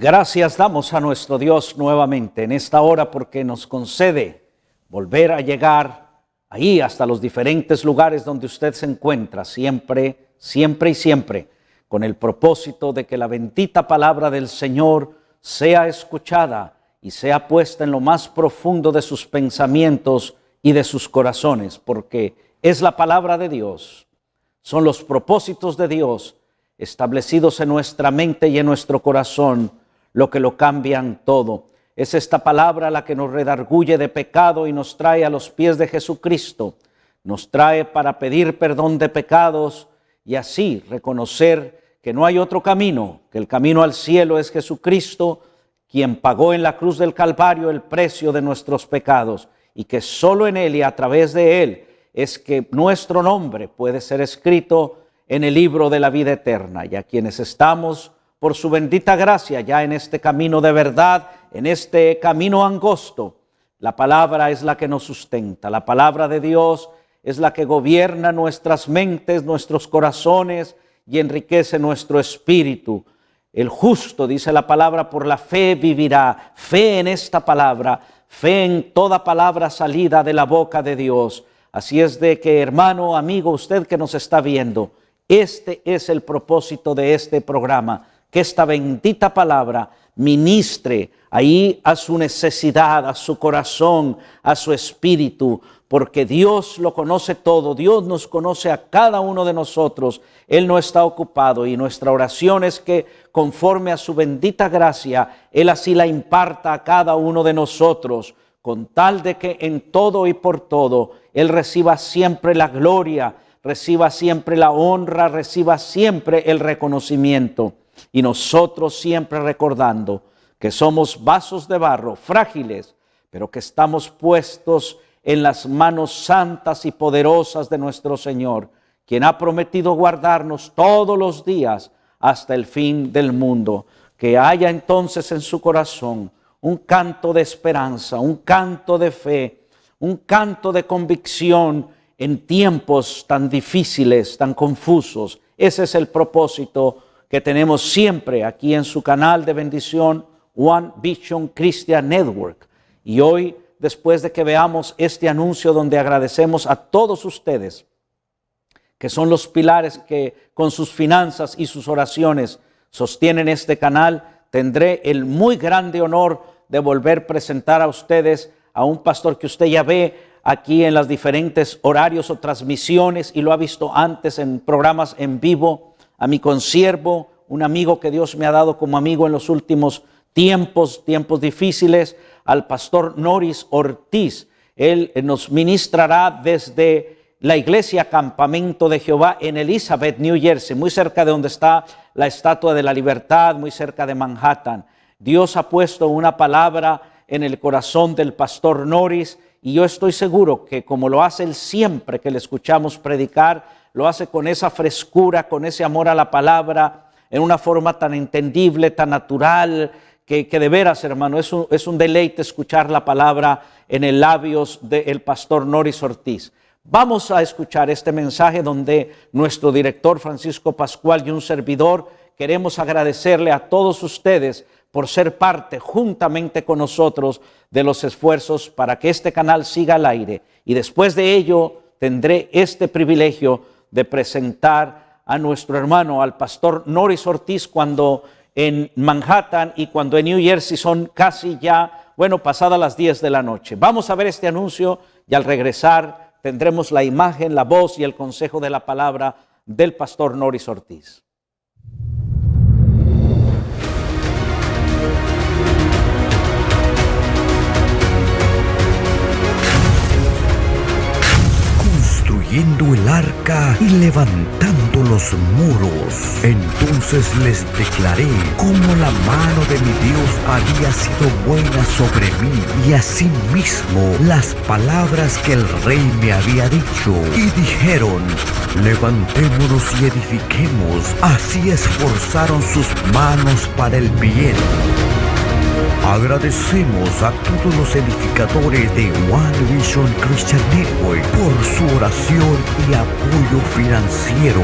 Gracias damos a nuestro Dios nuevamente en esta hora porque nos concede volver a llegar ahí hasta los diferentes lugares donde usted se encuentra, siempre, siempre y siempre, con el propósito de que la bendita palabra del Señor sea escuchada y sea puesta en lo más profundo de sus pensamientos y de sus corazones, porque es la palabra de Dios, son los propósitos de Dios establecidos en nuestra mente y en nuestro corazón, lo que lo cambian todo. Es esta palabra la que nos redarguye de pecado y nos trae a los pies de Jesucristo. Nos trae para pedir perdón de pecados y así reconocer que no hay otro camino, que el camino al cielo es Jesucristo, quien pagó en la cruz del Calvario el precio de nuestros pecados y que solo en Él y a través de Él es que nuestro nombre puede ser escrito en el libro de la vida eterna. Y a quienes estamos por su bendita gracia ya en este camino de verdad, en este camino angosto, la palabra es la que nos sustenta. La palabra de Dios es la que gobierna nuestras mentes, nuestros corazones y enriquece nuestro espíritu. El justo, dice la palabra, por la fe vivirá. Fe en esta palabra, fe en toda palabra salida de la boca de Dios. Así es de que, hermano, amigo, usted que nos está viendo, este es el propósito de este programa, que esta bendita palabra ministre ahí a su necesidad, a su corazón, a su espíritu, porque Dios lo conoce todo, Dios nos conoce a cada uno de nosotros, Él no está ocupado y nuestra oración es que conforme a su bendita gracia, Él así la imparta a cada uno de nosotros, con tal de que en todo y por todo, Él reciba siempre la gloria, reciba siempre la honra, reciba siempre el reconocimiento. Y nosotros siempre recordando que somos vasos de barro, frágiles, pero que estamos puestos en las manos santas y poderosas de nuestro Señor, quien ha prometido guardarnos todos los días hasta el fin del mundo. Que haya entonces en su corazón un canto de esperanza, un canto de fe, un canto de convicción en tiempos tan difíciles, tan confusos. Ese es el propósito que tenemos siempre aquí en su canal de bendición, One Vision Christian Network. Y hoy, después de que veamos este anuncio donde agradecemos a todos ustedes, que son los pilares que con sus finanzas y sus oraciones sostienen este canal, tendré el muy grande honor de volver a presentar a ustedes a un pastor que usted ya ve aquí en los diferentes horarios o transmisiones y lo ha visto antes en programas en vivo, a mi consiervo, un amigo que Dios me ha dado como amigo en los últimos tiempos difíciles, al pastor Noris Ortiz. Él nos ministrará desde la iglesia Campamento de Jehová en Elizabeth, New Jersey, muy cerca de donde está la Estatua de la Libertad, muy cerca de Manhattan. Dios ha puesto una palabra en el corazón del pastor Noris y yo estoy seguro que como lo hace él siempre que le escuchamos predicar, lo hace con esa frescura, con ese amor a la palabra, en una forma tan entendible, tan natural, que de veras, hermano, es un deleite escuchar la palabra en el labios del pastor Noris Ortiz. Vamos a escuchar este mensaje donde nuestro director Francisco Pascual y un servidor queremos agradecerle a todos ustedes por ser parte juntamente con nosotros de los esfuerzos para que este canal siga al aire. Y después de ello tendré este privilegio de presentar a nuestro hermano, al pastor Noris Ortiz, cuando en Manhattan y cuando en New Jersey son casi ya, pasadas las 10 de la noche. Vamos a ver este anuncio y al regresar tendremos la imagen, la voz y el consejo de la palabra del pastor Noris Ortiz. Construyendo el arca y levantando los muros. Entonces les declaré cómo la mano de mi Dios había sido buena sobre mí, y asimismo las palabras que el rey me había dicho. Y dijeron: levantémonos y edifiquemos. Así esforzaron sus manos para el bien. Agradecemos a todos los edificadores de One Vision Christian Network por su oración y apoyo financiero.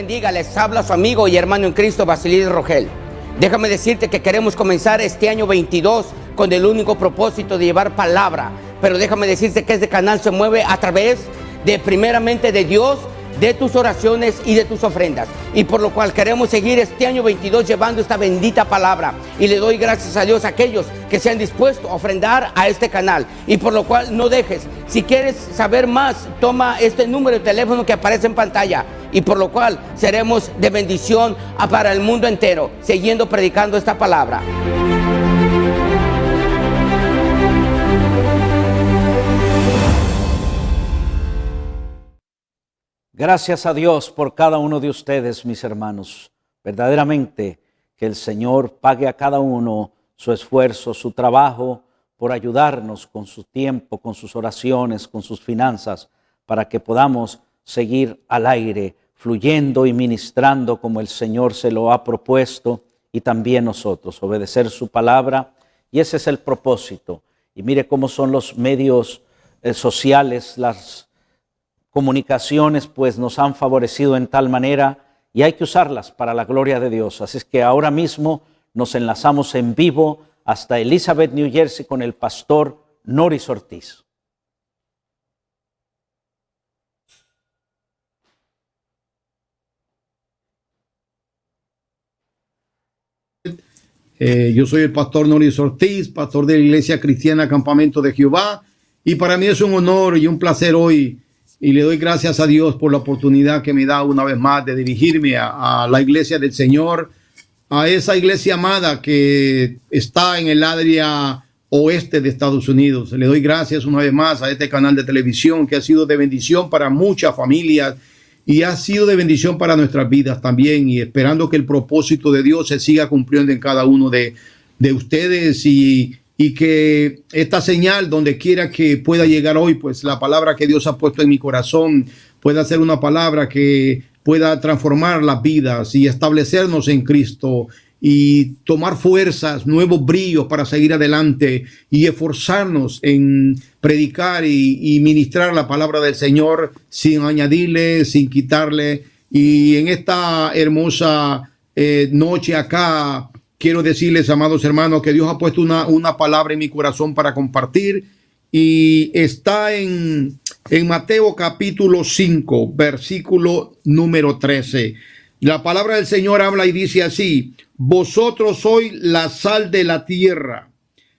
bendiga. Les habla su amigo y hermano en Cristo, Basilio Rogel. Déjame decirte que queremos comenzar este año 22 con el único propósito de llevar palabra. Pero déjame decirte que este canal se mueve a través de, primeramente, de Dios, de tus oraciones y de tus ofrendas. Y por lo cual queremos seguir este año 22 llevando esta bendita palabra. Y le doy gracias a Dios a aquellos que se han dispuesto a ofrendar a este canal. Y por lo cual no dejes. Si quieres saber más, toma este número de teléfono que aparece en pantalla. Y por lo cual seremos de bendición para el mundo entero, siguiendo predicando esta palabra. Gracias a Dios por cada uno de ustedes, mis hermanos. Verdaderamente que el Señor pague a cada uno su esfuerzo, su trabajo, por ayudarnos con su tiempo, con sus oraciones, con sus finanzas, para que podamos seguir al aire, fluyendo y ministrando como el Señor se lo ha propuesto, y también nosotros, obedecer su palabra. Y ese es el propósito. Y mire cómo son los medios sociales, las comunicaciones, pues nos han favorecido en tal manera, y hay que usarlas para la gloria de Dios. Así es que ahora mismo nos enlazamos en vivo hasta Elizabeth, New Jersey, con el pastor Noris Ortiz. Yo soy el pastor Noris Ortiz, pastor de la Iglesia Cristiana Campamento de Jehová, y para mí es un honor y un placer hoy, y le doy gracias a Dios por la oportunidad que me da una vez más de dirigirme a la iglesia del Señor, a esa iglesia amada que está en el área oeste de Estados Unidos. Le doy gracias una vez más a este canal de televisión que ha sido de bendición para muchas familias y ha sido de bendición para nuestras vidas también, y esperando que el propósito de Dios se siga cumpliendo en cada uno de ustedes, y que esta señal, donde quiera que pueda llegar hoy, pues la palabra que Dios ha puesto en mi corazón pueda ser una palabra que pueda transformar las vidas y establecernos en Cristo y tomar fuerzas, nuevos brillos para seguir adelante y esforzarnos en predicar y ministrar la palabra del Señor sin añadirle, sin quitarle. Y en esta hermosa noche acá, quiero decirles, amados hermanos, que Dios ha puesto una palabra en mi corazón para compartir, y está en Mateo capítulo 5, versículo número 13. La palabra del Señor habla y dice así: vosotros sois la sal de la tierra,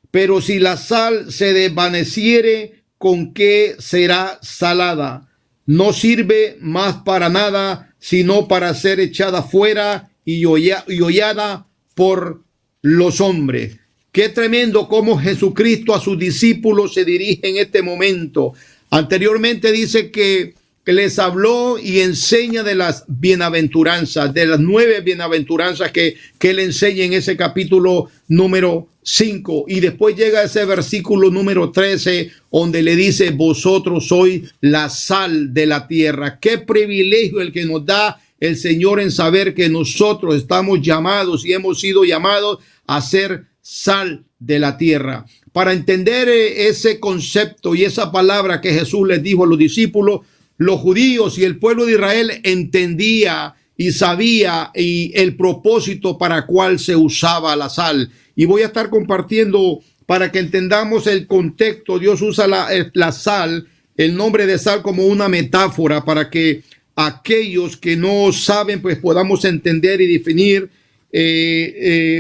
pero si la sal se desvaneciere, ¿con qué será salada? No sirve más para nada, sino para ser echada fuera y hollada por los hombres. Qué tremendo cómo Jesucristo a sus discípulos se dirige en este momento. Anteriormente dice que les habló y enseña de las bienaventuranzas, de las 9 bienaventuranzas que él enseña en ese capítulo número 5. Y después llega ese versículo número 13, donde le dice: vosotros sois la sal de la tierra. Qué privilegio el que nos da el Señor en saber que nosotros estamos llamados y hemos sido llamados a ser sal de la tierra. Para entender ese concepto y esa palabra que Jesús les dijo a los discípulos, los judíos y el pueblo de Israel entendía y sabía el propósito para cual se usaba la sal. Y voy a estar compartiendo para que entendamos el contexto. Dios usa la sal, el nombre de sal, como una metáfora para que aquellos que no saben pues podamos entender y definir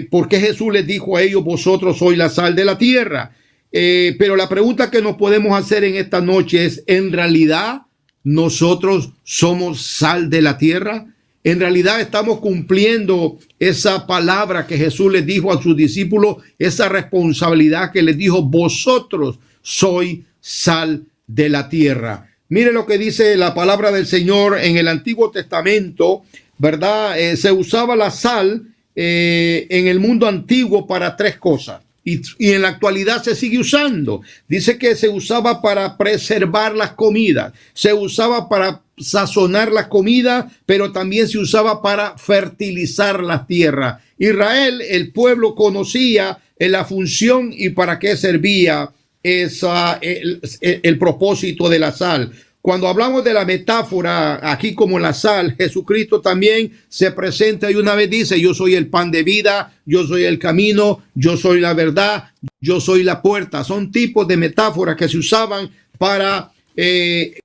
por qué Jesús les dijo a ellos: vosotros sois la sal de la tierra. Pero la pregunta que nos podemos hacer en esta noche es: ¿en realidad nosotros somos sal de la tierra? ¿En realidad estamos cumpliendo esa palabra que Jesús les dijo a sus discípulos, esa responsabilidad que les dijo: vosotros sois sal de la tierra? Mire lo que dice la palabra del Señor en el Antiguo Testamento, ¿verdad? Se usaba la sal en el mundo antiguo para 3 cosas. Y en la actualidad se sigue usando. Dice que se usaba para preservar las comidas, se usaba para sazonar las comidas, pero también se usaba para fertilizar la tierra. Israel, el pueblo, conocía la función y para qué servía el propósito de la sal. Cuando hablamos de la metáfora, aquí como la sal, Jesucristo también se presenta y una vez dice, yo soy el pan de vida, yo soy el camino, yo soy la verdad, yo soy la puerta. Son tipos de metáforas que se usaban para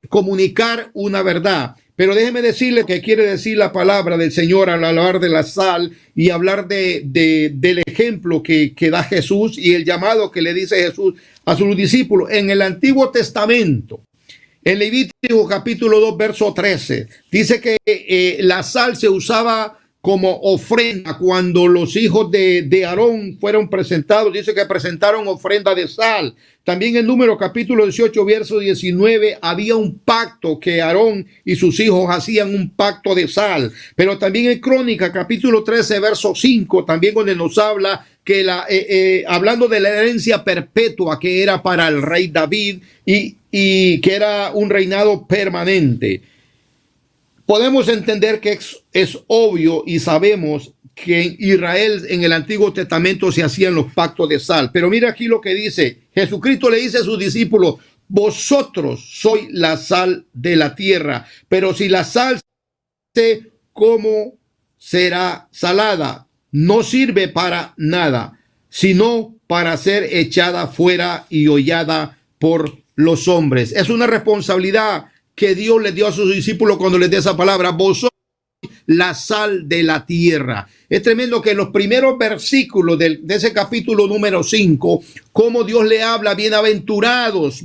comunicar una verdad. Pero déjeme decirle que quiere decir la palabra del Señor al hablar de la sal y hablar del ejemplo que da Jesús y el llamado que le dice Jesús a sus discípulos. En el Antiguo Testamento, en Levítico capítulo 2, verso 13, dice que la sal se usaba como ofrenda cuando los hijos de Aarón fueron presentados. Dice que presentaron ofrenda de sal. También en Número capítulo 18, verso 19, había un pacto que Aarón y sus hijos hacían, un pacto de sal. Pero también en Crónica capítulo 13, verso 5, también donde nos habla que hablando de la herencia perpetua que era para el rey David y que era un reinado permanente. Podemos entender que es obvio y sabemos que en Israel en el Antiguo Testamento se hacían los pactos de sal. Pero mira aquí lo que dice. Jesucristo le dice a sus discípulos, vosotros sois la sal de la tierra, pero si la sal ¿cómo será salada? No sirve para nada, sino para ser echada fuera y hollada por los hombres. Es una responsabilidad que Dios le dio a sus discípulos cuando les dio esa palabra. Vosotros la sal de la tierra. Es tremendo que en los primeros versículos de ese capítulo número 5, como Dios le habla, bienaventurados,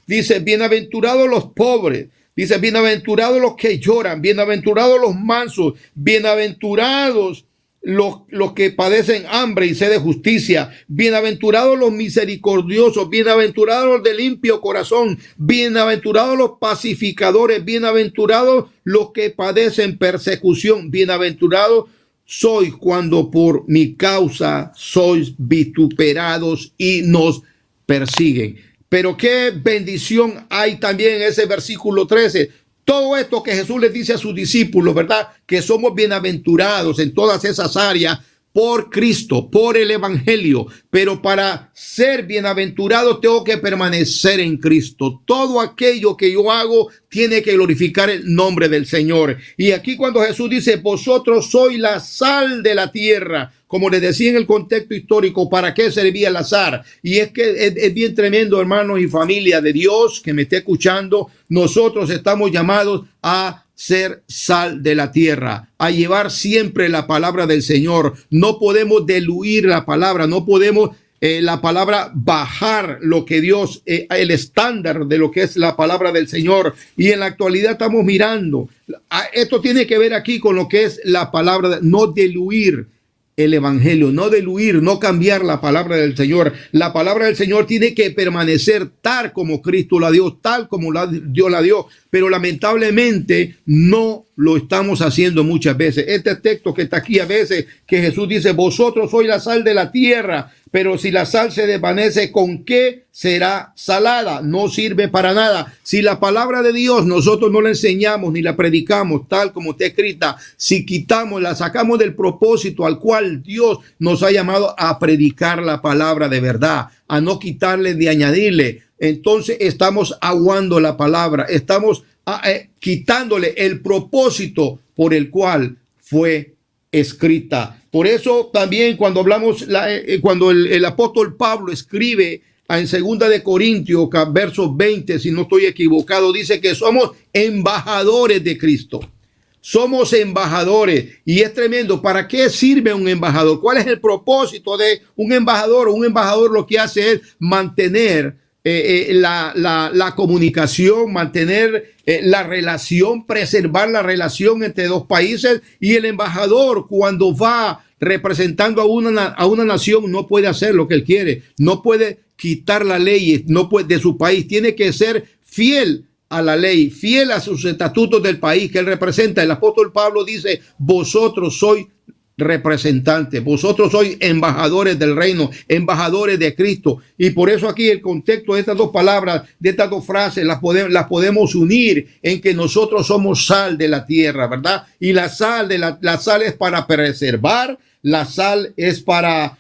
dice, bienaventurados los pobres, dice, bienaventurados los que lloran, bienaventurados los mansos, bienaventurados los que padecen hambre y sed de justicia, bienaventurados los misericordiosos, bienaventurados los de limpio corazón, bienaventurados los pacificadores, bienaventurados los que padecen persecución, bienaventurados sois cuando por mi causa sois vituperados y nos persiguen. Pero qué bendición hay también en ese versículo 13. Todo esto que Jesús les dice a sus discípulos, ¿verdad? Que somos bienaventurados en todas esas áreas por Cristo, por el Evangelio. Pero para ser bienaventurado tengo que permanecer en Cristo. Todo aquello que yo hago tiene que glorificar el nombre del Señor. Y aquí cuando Jesús dice, vosotros sois la sal de la tierra, como les decía en el contexto histórico, ¿para qué servía la sal? Y es que es bien tremendo, hermanos y familia de Dios que me esté escuchando. Nosotros estamos llamados a ser sal de la tierra, a llevar siempre la palabra del Señor. No podemos diluir la palabra, no podemos la palabra bajar lo que Dios, el estándar de lo que es la palabra del Señor. Y en la actualidad estamos mirando, esto tiene que ver aquí con lo que es la palabra, no diluir el evangelio, no diluir, no cambiar la palabra del Señor. La palabra del Señor tiene que permanecer tal como Cristo la dio, tal como Dios la dio, pero lamentablemente no lo estamos haciendo muchas veces. Este texto que está aquí a veces, que Jesús dice, vosotros sois la sal de la tierra, pero si la sal se desvanece, ¿con qué será salada? No sirve para nada. Si la palabra de Dios nosotros no la enseñamos ni la predicamos tal como está escrita, si quitamos, la sacamos del propósito al cual Dios nos ha llamado a predicar la palabra de verdad, a no quitarle ni añadirle, entonces estamos aguando la palabra, estamos quitándole el propósito por el cual fue escrita. Por eso también cuando hablamos, cuando el apóstol Pablo escribe en 2 de Corintios, versos 20, si no estoy equivocado, dice que somos embajadores de Cristo. Somos embajadores y es tremendo. ¿Para qué sirve un embajador? ¿Cuál es el propósito de un embajador? Un embajador lo que hace es mantener la comunicación, mantener la relación, preservar la relación entre dos países. Y el embajador, cuando va representando a una nación, no puede hacer lo que él quiere, no puede quitar la ley, no puede, de su país, tiene que ser fiel a la ley, fiel a sus estatutos del país que él representa. El apóstol Pablo dice, vosotros sois representantes, vosotros sois embajadores del reino, embajadores de Cristo. Y por eso aquí el contexto de estas dos palabras, de estas dos frases, las podemos unir en que nosotros somos sal de la tierra, ¿verdad? Y la sal es para preservar, la sal es para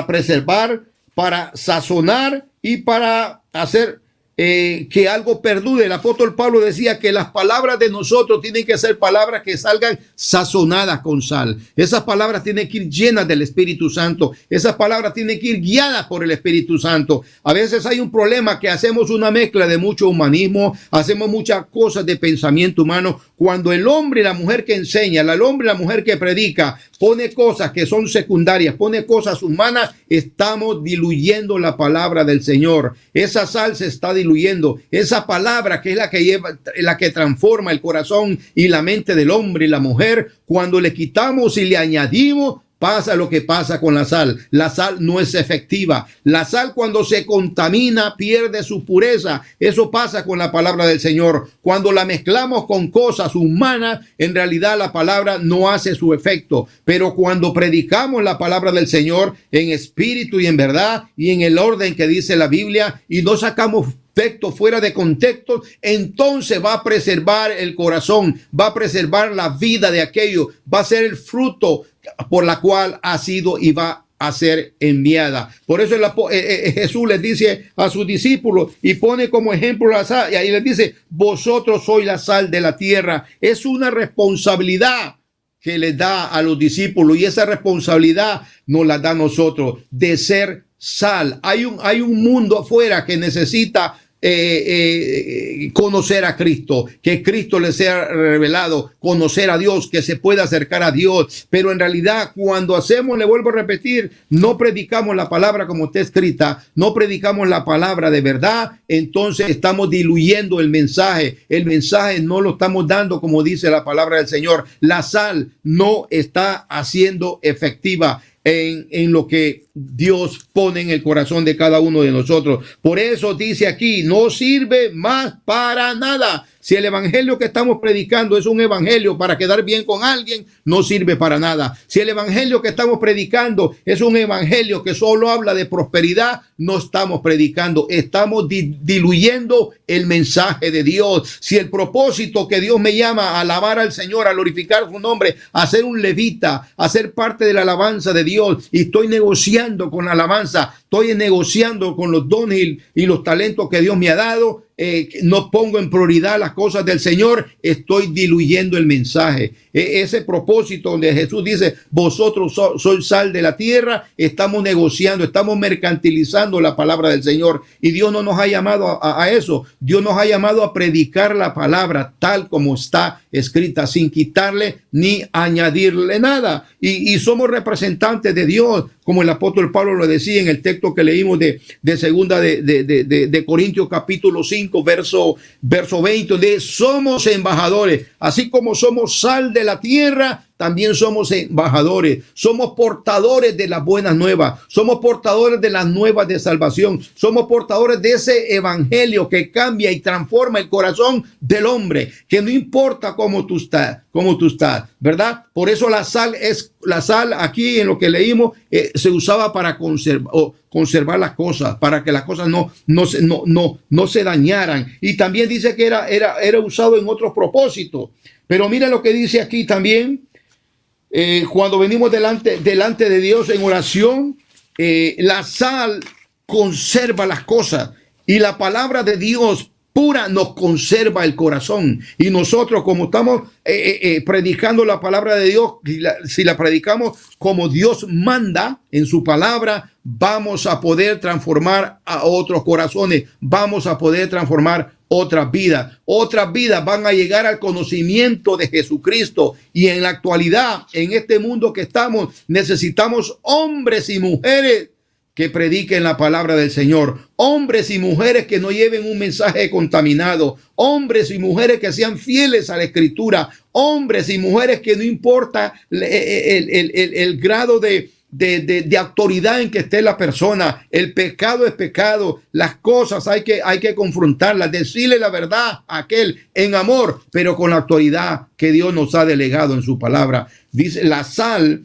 preservar, para sazonar y para hacer que algo perdure. El apóstol Pablo decía que las palabras de nosotros tienen que ser palabras que salgan sazonadas con sal. Esas palabras tienen que ir llenas del Espíritu Santo. Esas palabras tienen que ir guiadas por el Espíritu Santo. A veces hay un problema que hacemos una mezcla de mucho humanismo, hacemos muchas cosas de pensamiento humano. Cuando el hombre y la mujer que enseña, el hombre y la mujer que predica, pone cosas que son secundarias, pone cosas humanas, estamos diluyendo la palabra del Señor. Esa sal se está diluyendo. Esa palabra que es la que transforma el corazón y la mente del hombre y la mujer, cuando le quitamos y le añadimos, pasa lo que pasa con la sal. La sal no es efectiva. La sal, cuando se contamina, pierde su pureza. Eso pasa con la palabra del Señor. Cuando la mezclamos con cosas humanas, en realidad la palabra no hace su efecto. Pero cuando predicamos la palabra del Señor en espíritu y en verdad y en el orden que dice la Biblia, y no sacamos efecto fuera de contexto, entonces va a preservar el corazón, va a preservar la vida de aquello, va a ser el fruto por la cual ha sido y va a ser enviada. Por eso Jesús les dice a sus discípulos y pone como ejemplo la sal, y ahí les dice: vosotros sois la sal de la tierra. Es una responsabilidad que les da a los discípulos, y esa responsabilidad nos la da a nosotros de ser sal. Hay un mundo afuera que necesita conocer a Cristo, que Cristo les sea revelado, conocer a Dios, que se pueda acercar a Dios. Pero en realidad, cuando hacemos, le vuelvo a repetir, no predicamos la palabra como está escrita, no predicamos la palabra de verdad, entonces estamos diluyendo el mensaje. El mensaje no lo estamos dando como dice la palabra del Señor. La sal no está haciendo efectiva en lo que Dios pone en el corazón de cada uno de nosotros. Por eso dice aquí: no sirve más para nada. Si el evangelio que estamos predicando es un evangelio para quedar bien con alguien, no sirve para nada. Si el evangelio que estamos predicando es un evangelio que solo habla de prosperidad, no estamos predicando, estamos diluyendo el mensaje de Dios. Si el propósito que Dios me llama a alabar al Señor, a glorificar su nombre, a ser un levita, a ser parte de la alabanza de Dios, y estoy negociando con la alabanza, estoy negociando con los dones y los talentos que Dios me ha dado, no pongo en prioridad las cosas del Señor, estoy diluyendo el mensaje. Ese propósito donde Jesús dice: vosotros sois sal de la tierra, estamos negociando, estamos mercantilizando la palabra del Señor, y Dios no nos ha llamado a eso. Dios nos ha llamado a predicar la palabra tal como está escrita, sin quitarle ni añadirle nada, y somos representantes de Dios, como el apóstol Pablo lo decía en el texto que leímos de segunda de Corintios capítulo 5 verso 20, donde somos embajadores, así como somos sal de la tierra, también somos embajadores, somos portadores de las buenas nuevas, somos portadores de las nuevas de salvación, somos portadores de ese evangelio que cambia y transforma el corazón del hombre, que no importa cómo tú estás, ¿verdad? Por eso la sal aquí en lo que leímos se usaba para conservar las cosas, para que las cosas no se dañaran, y también dice que era usado en otros propósitos. Pero mira lo que dice aquí también. Cuando venimos delante de Dios en oración, la sal conserva las cosas, y la palabra de Dios pura nos conserva el corazón. Y nosotros, como estamos predicando la palabra de Dios, si la predicamos como Dios manda en su palabra, vamos a poder transformar a otros corazones, vamos a poder transformar otras vidas van a llegar al conocimiento de Jesucristo. Y en la actualidad, en este mundo que estamos, necesitamos hombres y mujeres que prediquen la palabra del Señor, hombres y mujeres que no lleven un mensaje contaminado, hombres y mujeres que sean fieles a la Escritura, hombres y mujeres que no importa el grado de autoridad en que esté la persona. El pecado es pecado, las cosas hay que confrontarlas, decirle la verdad a aquel en amor, pero con la autoridad que Dios nos ha delegado en su palabra. Dice: la sal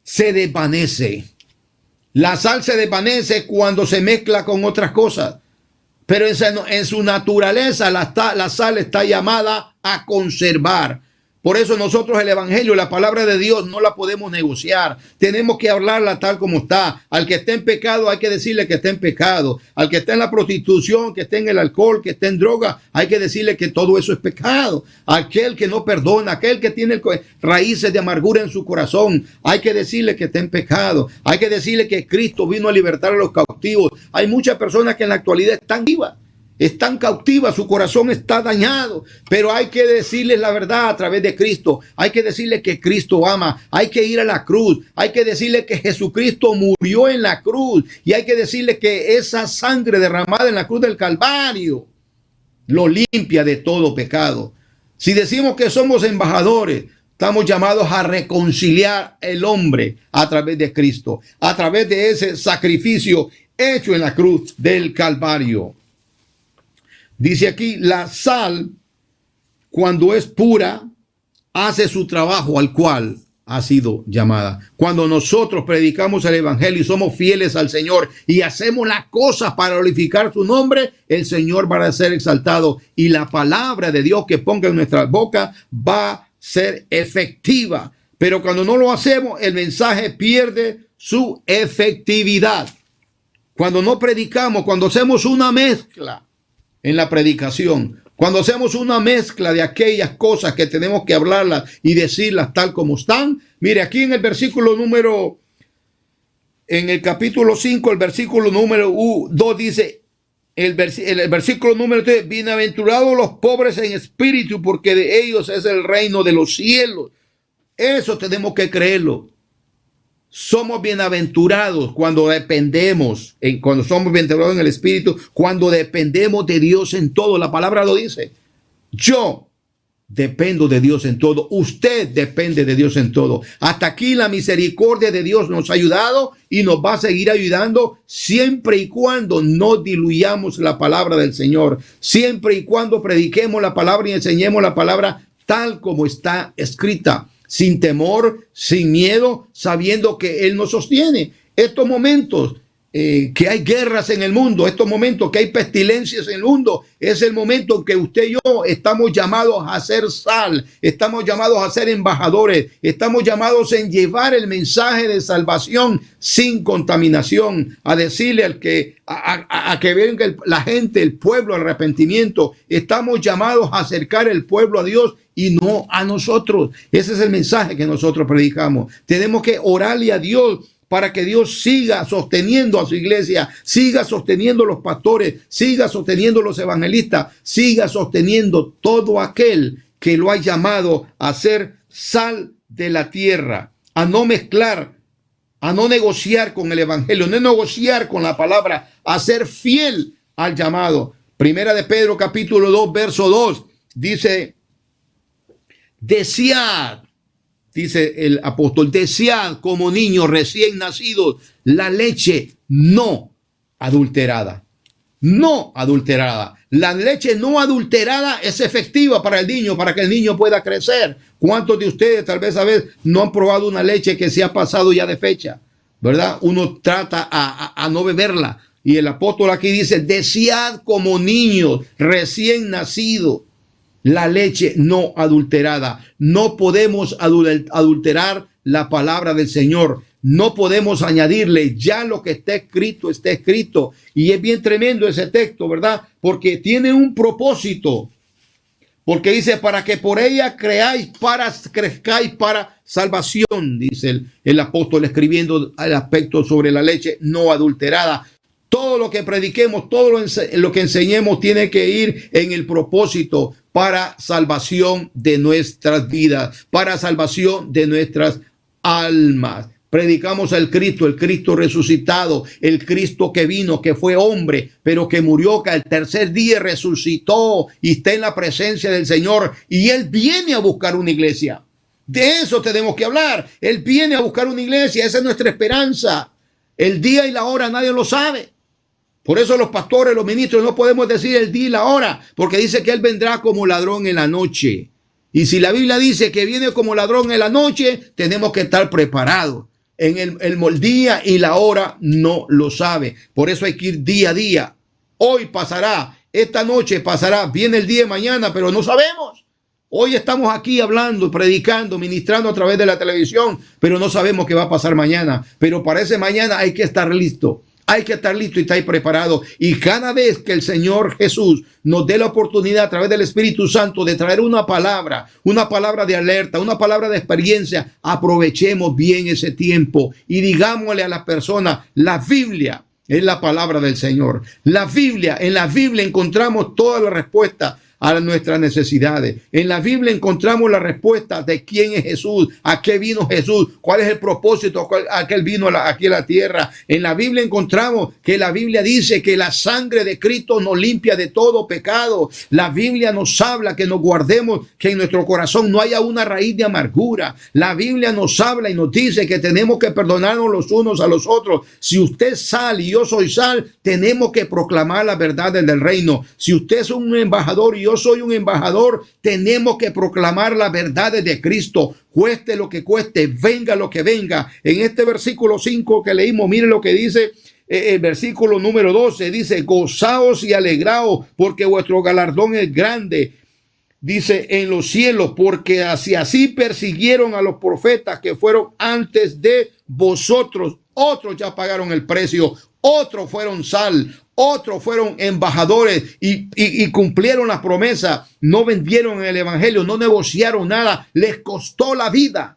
se desvanece. La sal se desvanece cuando se mezcla con otras cosas, pero en su naturaleza la sal está llamada a conservar. Por eso nosotros el evangelio, la palabra de Dios, no la podemos negociar. Tenemos que hablarla tal como está. Al que esté en pecado hay que decirle que está en pecado. Al que está en la prostitución, que esté en el alcohol, que esté en droga, hay que decirle que todo eso es pecado. Aquel que no perdona, aquel que tiene raíces de amargura en su corazón, hay que decirle que está en pecado. Hay que decirle que Cristo vino a libertar a los cautivos. Hay muchas personas que en la actualidad están vivas. Están cautivas, su corazón está dañado, pero hay que decirles la verdad a través de Cristo. Hay que decirles que Cristo ama, hay que ir a la cruz, hay que decirles que Jesucristo murió en la cruz y hay que decirles que esa sangre derramada en la cruz del Calvario lo limpia de todo pecado. Si decimos que somos embajadores, estamos llamados a reconciliar el hombre a través de Cristo, a través de ese sacrificio hecho en la cruz del Calvario. Dice aquí, la sal, cuando es pura, hace su trabajo al cual ha sido llamada. Cuando nosotros predicamos el evangelio y somos fieles al Señor y hacemos las cosas para glorificar su nombre, el Señor va a ser exaltado y la palabra de Dios que ponga en nuestra boca va a ser efectiva. Pero cuando no lo hacemos, el mensaje pierde su efectividad. Cuando no predicamos, cuando hacemos una mezcla en la predicación, cuando hacemos una mezcla de aquellas cosas que tenemos que hablarlas y decirlas tal como están. Mire, aquí en el versículo en el capítulo 5, el versículo número 2 dice, el versículo número 3, bienaventurados los pobres en espíritu, porque de ellos es el reino de los cielos. Eso tenemos que creerlo. Somos bienaventurados cuando dependemos, cuando somos bienaventurados en el Espíritu, cuando dependemos de Dios en todo. La palabra lo dice. Yo dependo de Dios en todo. Usted depende de Dios en todo. Hasta aquí la misericordia de Dios nos ha ayudado y nos va a seguir ayudando siempre y cuando no diluyamos la palabra del Señor. Siempre y cuando prediquemos la palabra y enseñemos la palabra tal como está escrita. Sin temor, sin miedo, sabiendo que Él nos sostiene. Estos momentos que hay guerras en el mundo, estos momentos que hay pestilencias en el mundo, es el momento en que usted y yo estamos llamados a ser sal, estamos llamados a ser embajadores, estamos llamados en llevar el mensaje de salvación sin contaminación, a decirle al que a que venga la gente, el pueblo, al arrepentimiento. Estamos llamados a acercar el pueblo a Dios y no a nosotros. Ese es el mensaje que nosotros predicamos. Tenemos que orarle a Dios para que Dios siga sosteniendo a su iglesia, siga sosteniendo a los pastores, siga sosteniendo a los evangelistas, siga sosteniendo todo aquel que lo ha llamado a ser sal de la tierra, a no mezclar, a no negociar con el evangelio, no negociar con la palabra, a ser fiel al llamado. Primera de Pedro capítulo 2 verso 2 dice, desead, dice el apóstol, desead como niños recién nacidos la leche no adulterada. No adulterada. La leche no adulterada es efectiva para el niño, para que el niño pueda crecer. ¿Cuántos de ustedes tal vez a veces no han probado una leche que se ha pasado ya de fecha? ¿Verdad? Uno trata a no beberla. Y el apóstol aquí dice, desead como niños recién nacidos la leche no adulterada. No podemos adulterar la palabra del Señor. No podemos añadirle, ya lo que está escrito, está escrito. Y es bien tremendo ese texto, ¿verdad? Porque tiene un propósito. Porque dice, para que por ella crezcáis para salvación, dice el apóstol escribiendo el aspecto sobre la leche no adulterada. Todo lo que prediquemos, todo lo que enseñemos tiene que ir en el propósito para salvación de nuestras vidas, para salvación de nuestras almas. Predicamos al Cristo, el Cristo resucitado, el Cristo que vino, que fue hombre, pero que murió, que al tercer día resucitó y está en la presencia del Señor. Y Él viene a buscar una iglesia. De eso tenemos que hablar. Él viene a buscar una iglesia, esa es nuestra esperanza. El día y la hora nadie lo sabe. Por eso los pastores, los ministros, no podemos decir el día y la hora, porque dice que Él vendrá como ladrón en la noche. Y si la Biblia dice que viene como ladrón en la noche, tenemos que estar preparados. En el día y la hora no lo sabe. Por eso hay que ir día a día. Hoy pasará, esta noche pasará, viene el día de mañana, pero no sabemos. Hoy estamos aquí hablando, predicando, ministrando a través de la televisión, pero no sabemos qué va a pasar mañana. Pero para ese mañana hay que estar listo. Hay que estar listo y estar preparado. Y cada vez que el Señor Jesús nos dé la oportunidad a través del Espíritu Santo de traer una palabra de alerta, una palabra de experiencia, aprovechemos bien ese tiempo y digámosle a la persona, la Biblia es la palabra del Señor. En la Biblia encontramos todas las respuestas a nuestras necesidades. En la Biblia encontramos la respuesta de quién es Jesús, a qué vino Jesús, cuál es el propósito a que él vino aquí a la tierra. En la Biblia encontramos que la Biblia dice que la sangre de Cristo nos limpia de todo pecado. La Biblia nos habla que nos guardemos, que en nuestro corazón no haya una raíz de amargura. La Biblia nos habla y nos dice que tenemos que perdonarnos los unos a los otros. Si usted es sal y yo soy sal, tenemos que proclamar las verdades del reino. Si usted es un embajador y yo soy un embajador, tenemos que proclamar las verdades de Cristo, cueste lo que cueste, venga lo que venga. En este versículo 5 que leímos, mire lo que dice el versículo número 12, dice, gozaos y alegraos porque vuestro galardón es grande, dice, en los cielos, porque así persiguieron a los profetas que fueron antes de vosotros. Otros ya pagaron el precio, otros fueron sal, otros fueron embajadores y cumplieron la promesa. No vendieron el evangelio, no negociaron nada. Les costó la vida.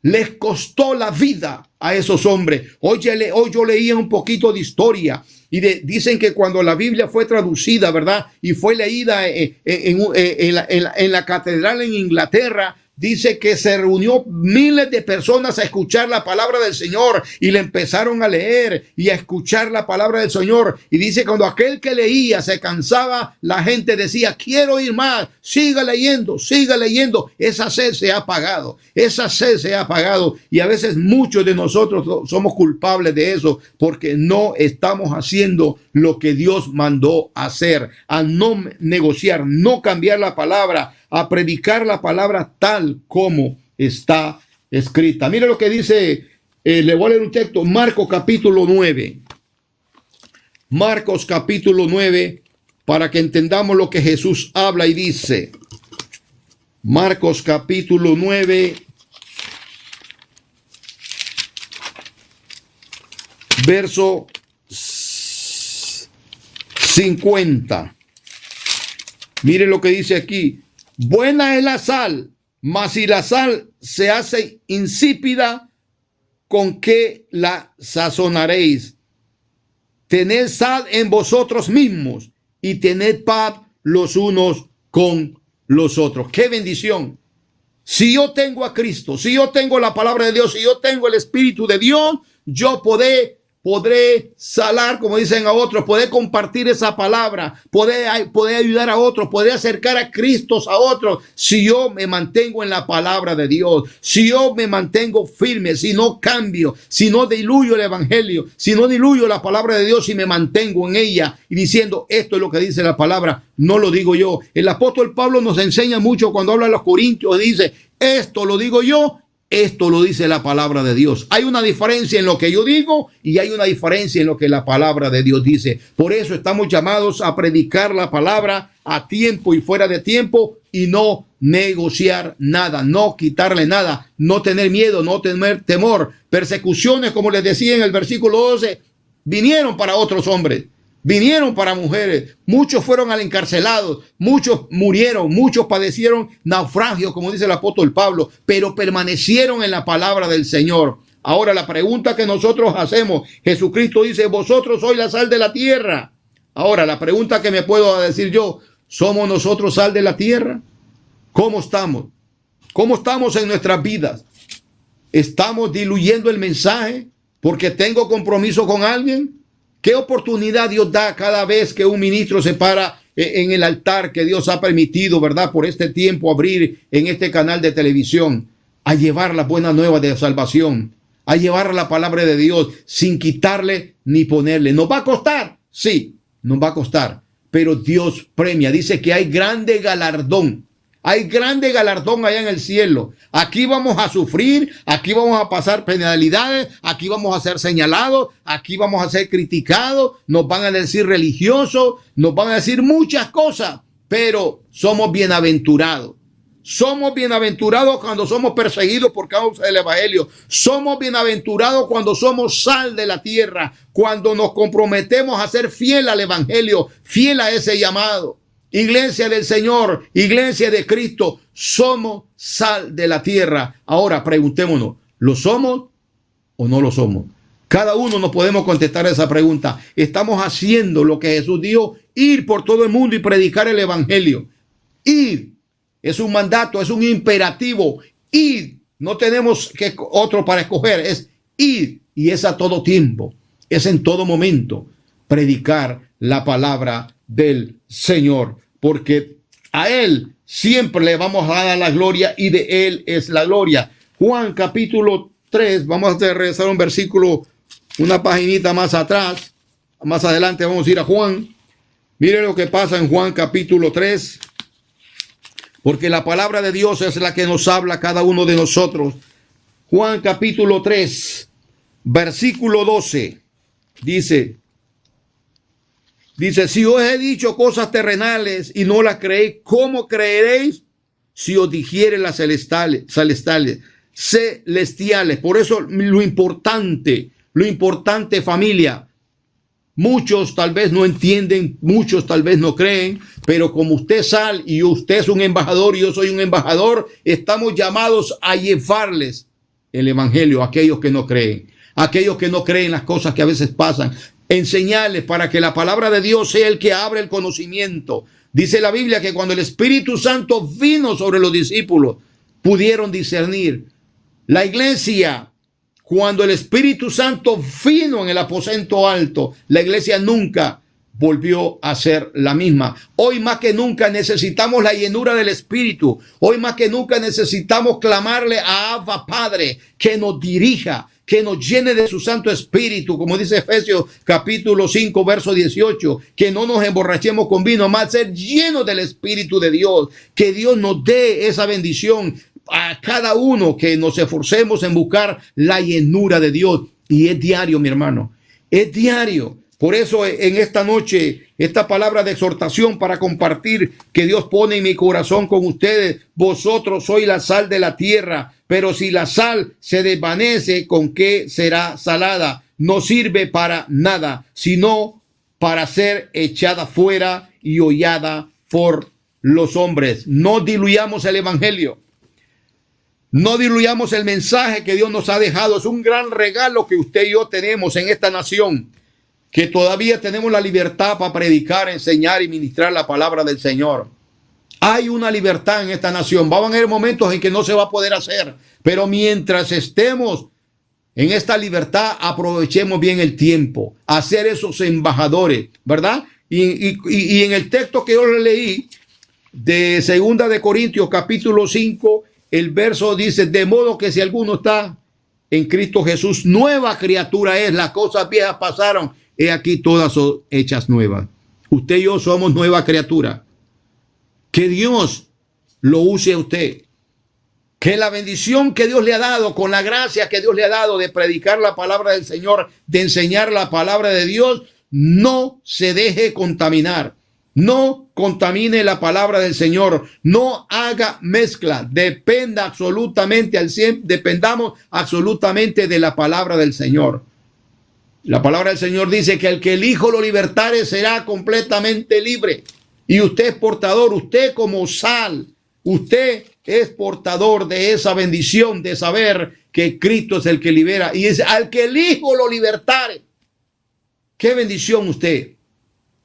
Les costó la vida a esos hombres. Hoy yo leía un poquito de historia y dicen que cuando la Biblia fue traducida, ¿verdad? Y fue leída en la catedral en Inglaterra, dice que se reunió miles de personas a escuchar la palabra del Señor y le empezaron a leer y a escuchar la palabra del Señor. Y dice cuando aquel que leía se cansaba, la gente decía, quiero ir más, siga leyendo, siga leyendo. Esa sed se ha apagado, esa sed se ha apagado. Y a veces muchos de nosotros somos culpables de eso porque no estamos haciendo lo que Dios mandó hacer, a no negociar, no cambiar la palabra, a predicar la palabra tal como está escrita. Mira lo que dice, le voy a leer un texto, Marcos capítulo 9. Marcos capítulo 9, para que entendamos lo que Jesús habla y dice. Marcos capítulo 9, verso 50. Mire lo que dice aquí. Buena es la sal, mas si la sal se hace insípida, ¿con qué la sazonaréis? Tened sal en vosotros mismos y tened paz los unos con los otros. ¡Qué bendición! Si yo tengo a Cristo, si yo tengo la palabra de Dios, si yo tengo el Espíritu de Dios, yo podré salar, como dicen a otros, podré compartir esa palabra, podré ayudar a otros, podré acercar a Cristo a otros, si yo me mantengo en la palabra de Dios, si yo me mantengo firme, si no cambio, si no diluyo el evangelio, si no diluyo la palabra de Dios y me mantengo en ella y diciendo esto es lo que dice la palabra, no lo digo yo. El apóstol Pablo nos enseña mucho cuando habla a los corintios, dice esto lo digo yo, esto lo dice la palabra de Dios. Hay una diferencia en lo que yo digo y hay una diferencia en lo que la palabra de Dios dice. Por eso estamos llamados a predicar la palabra a tiempo y fuera de tiempo y no negociar nada, no quitarle nada, no tener miedo, no tener temor. Persecuciones, como les decía en el versículo 12, vinieron para otros hombres. Vinieron para mujeres, muchos fueron encarcelados, muchos murieron, muchos padecieron naufragios, como dice el apóstol Pablo, pero permanecieron en la palabra del Señor. Ahora la pregunta que nosotros hacemos, Jesucristo dice, vosotros sois la sal de la tierra. Ahora la pregunta que me puedo decir yo, ¿somos nosotros sal de la tierra? ¿Cómo estamos? ¿Cómo estamos en nuestras vidas? ¿Estamos diluyendo el mensaje porque tengo compromiso con alguien? ¿Qué oportunidad Dios da cada vez que un ministro se para en el altar que Dios ha permitido, verdad, por este tiempo abrir en este canal de televisión, a llevar las buenas nuevas de salvación, a llevar la palabra de Dios sin quitarle ni ponerle? ¿Nos va a costar? Sí, nos va a costar, pero Dios premia. Dice que hay grande galardón. Hay grande galardón allá en el cielo. Aquí vamos a sufrir, aquí vamos a pasar penalidades, aquí vamos a ser señalados, aquí vamos a ser criticados, nos van a decir religiosos, nos van a decir muchas cosas, pero somos bienaventurados. Somos bienaventurados cuando somos perseguidos por causa del evangelio. Somos bienaventurados cuando somos sal de la tierra, cuando nos comprometemos a ser fiel al evangelio, fiel a ese llamado. Iglesia del Señor, iglesia de Cristo, somos sal de la tierra. Ahora preguntémonos, ¿lo somos o no lo somos? Cada uno nos podemos contestar esa pregunta. ¿Estamos haciendo lo que Jesús dijo? Ir por todo el mundo y predicar el evangelio. Ir. Es un mandato, es un imperativo. Ir. No tenemos otro para escoger. Es ir. Y es a todo tiempo. Es en todo momento. Predicar la palabra del Señor. Porque a Él siempre le vamos a dar la gloria y de Él es la gloria. Juan capítulo 3. Vamos a regresar a un versículo, una paginita más atrás. Más adelante vamos a ir a Juan. Mire lo que pasa en Juan capítulo 3. Porque la palabra de Dios es la que nos habla a cada uno de nosotros. Juan capítulo 3, versículo 12. Dice, si os he dicho cosas terrenales y no las creéis, ¿cómo creeréis si os dijere las celestiales? Por eso lo importante familia, muchos tal vez no entienden, muchos tal vez no creen, pero como usted es sal y usted es un embajador y yo soy un embajador, estamos llamados a llevarles el evangelio a aquellos que no creen las cosas que a veces pasan, enseñarles para que la palabra de Dios sea el que abre el conocimiento. Dice la Biblia que cuando el Espíritu Santo vino sobre los discípulos, pudieron discernir. La iglesia, cuando el Espíritu Santo vino en el aposento alto, la iglesia nunca volvió a ser la misma. Hoy más que nunca necesitamos la llenura del Espíritu. Hoy más que nunca necesitamos clamarle a Abba Padre que nos dirija, que nos llene de su Santo Espíritu, como dice Efesios capítulo 5, verso 18, que no nos emborrachemos con vino, más ser llenos del Espíritu de Dios, que Dios nos dé esa bendición a cada uno, que nos esforcemos en buscar la llenura de Dios. Y es diario, mi hermano, es diario. Por eso en esta noche, esta palabra de exhortación para compartir que Dios pone en mi corazón con ustedes. Vosotros sois la sal de la tierra, pero si la sal se desvanece, ¿con qué será salada? No sirve para nada, sino para ser echada fuera y hollada por los hombres. No diluyamos el evangelio. No diluyamos el mensaje que Dios nos ha dejado. Es un gran regalo que usted y yo tenemos en esta nación, que todavía tenemos la libertad para predicar, enseñar y ministrar la palabra del Señor. Hay una libertad en esta nación. Van a haber momentos en que no se va a poder hacer, pero mientras estemos en esta libertad, aprovechemos bien el tiempo, hacer esos embajadores, ¿verdad? Y en el texto que yo le leí de 2 de Corintios capítulo 5, el verso dice, de modo que si alguno está en Cristo Jesús, nueva criatura es, las cosas viejas pasaron, he aquí todas son hechas nuevas. Usted y yo somos nueva criatura. Que Dios lo use a usted. Que la bendición que Dios le ha dado, con la gracia que Dios le ha dado de predicar la palabra del Señor, de enseñar la palabra de Dios, no se deje contaminar. No contamine la palabra del Señor. No haga mezcla. Dependamos absolutamente de la palabra del Señor. La palabra del Señor dice que el que el Hijo lo libertare será completamente libre. Y usted es portador, usted como sal, usted es portador de esa bendición de saber que Cristo es el que libera. Y es al que el Hijo lo libertare. Qué bendición usted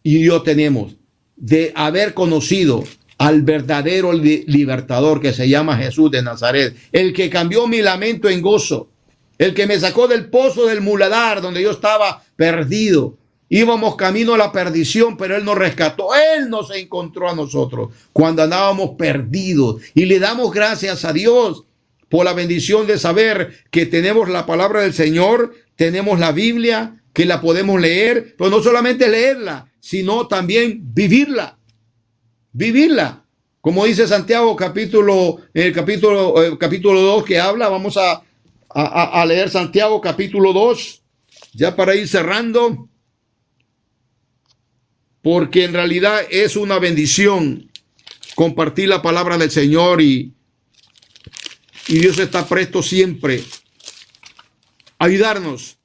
y yo tenemos de haber conocido al verdadero libertador que se llama Jesús de Nazaret, el que cambió mi lamento en gozo, el que me sacó del pozo del muladar donde yo estaba perdido. Íbamos camino a la perdición, pero Él nos rescató. Él nos encontró a nosotros cuando andábamos perdidos. Y le damos gracias a Dios por la bendición de saber que tenemos la palabra del Señor, tenemos la Biblia, que la podemos leer, pero no solamente leerla, sino también vivirla. Vivirla. Como dice Santiago en el capítulo 2 que habla, vamos a leer Santiago capítulo 2, ya para ir cerrando, porque en realidad es una bendición compartir la palabra del Señor y Dios está presto siempre a ayudarnos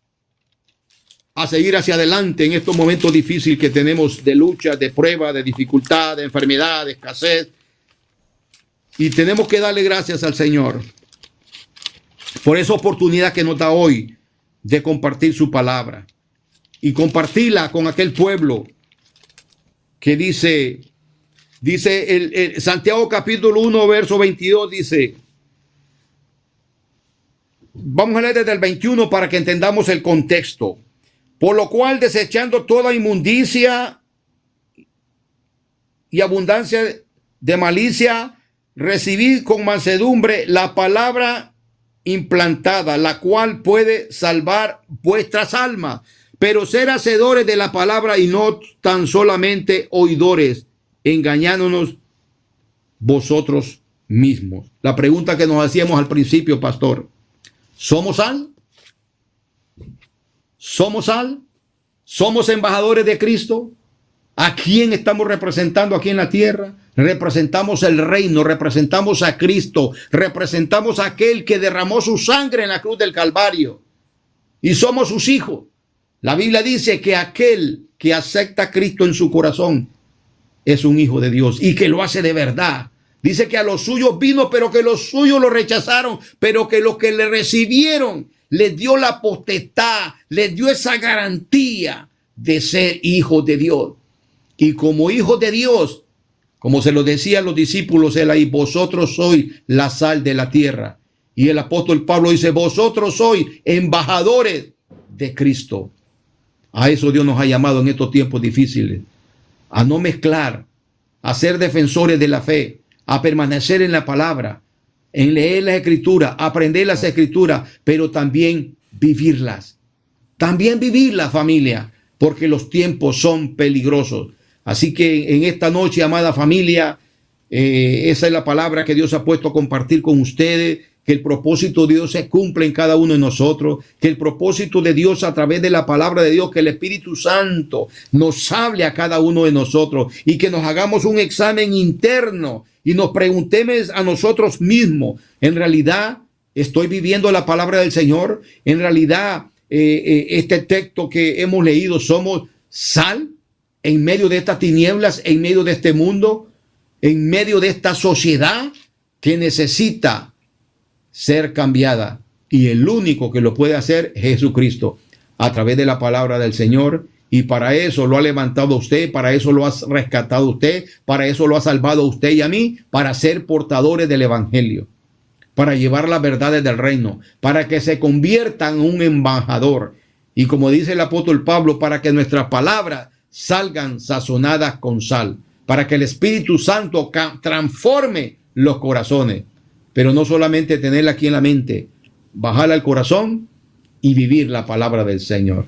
a seguir hacia adelante en estos momentos difíciles que tenemos de lucha, de prueba, de dificultad, de enfermedad, de escasez. Y tenemos que darle gracias al Señor por esa oportunidad que nos da hoy de compartir su palabra y compartirla con aquel pueblo que dice Santiago capítulo 1, verso 22, dice, vamos a leer desde el 21 para que entendamos el contexto. Por lo cual, desechando toda inmundicia y abundancia de malicia, recibid con mansedumbre la palabra implantada, la cual puede salvar vuestras almas. Pero ser hacedores de la palabra y no tan solamente oidores, engañándonos vosotros mismos. La pregunta que nos hacíamos al principio, pastor: ¿somos sal? ¿Somos sal? ¿Somos embajadores de Cristo? ¿A quién estamos representando aquí en la tierra? Representamos el reino, representamos a Cristo, representamos a aquel que derramó su sangre en la cruz del Calvario. Y somos sus hijos. La Biblia dice que aquel que acepta a Cristo en su corazón es un hijo de Dios y que lo hace de verdad. Dice que a los suyos vino, pero que los suyos lo rechazaron, pero que los que le recibieron les dio la potestad, les dio esa garantía de ser hijos de Dios. Y como hijos de Dios, como se lo decía a los discípulos, él ahí, vosotros sois la sal de la tierra. Y el apóstol Pablo dice, vosotros sois embajadores de Cristo. A eso Dios nos ha llamado en estos tiempos difíciles, a no mezclar, a ser defensores de la fe, a permanecer en la palabra, en leer las escrituras, aprender las escrituras, pero también vivirlas. También vivirlas, familia, porque los tiempos son peligrosos. Así que en esta noche, amada familia, esa es la palabra que Dios ha puesto a compartir con ustedes. Que el propósito de Dios se cumpla en cada uno de nosotros, que el propósito de Dios a través de la palabra de Dios, que el Espíritu Santo nos hable a cada uno de nosotros y que nos hagamos un examen interno y nos preguntemos a nosotros mismos, ¿en realidad estoy viviendo la palabra del Señor? ¿En realidad este texto que hemos leído somos sal en medio de estas tinieblas, en medio de este mundo, en medio de esta sociedad que necesita ser cambiada? Y el único que lo puede hacer es Jesucristo, a través de la palabra del Señor. Y para eso lo ha levantado usted, para eso lo ha rescatado usted, para eso lo ha salvado a usted y a mí, para ser portadores del evangelio, para llevar las verdades del reino, para que se conviertan en un embajador. Y como dice el apóstol Pablo, para que nuestras palabras salgan sazonadas con sal, para que el Espíritu Santo transforme los corazones. Pero no solamente tenerla aquí en la mente, bajarla al corazón y vivir la palabra del Señor.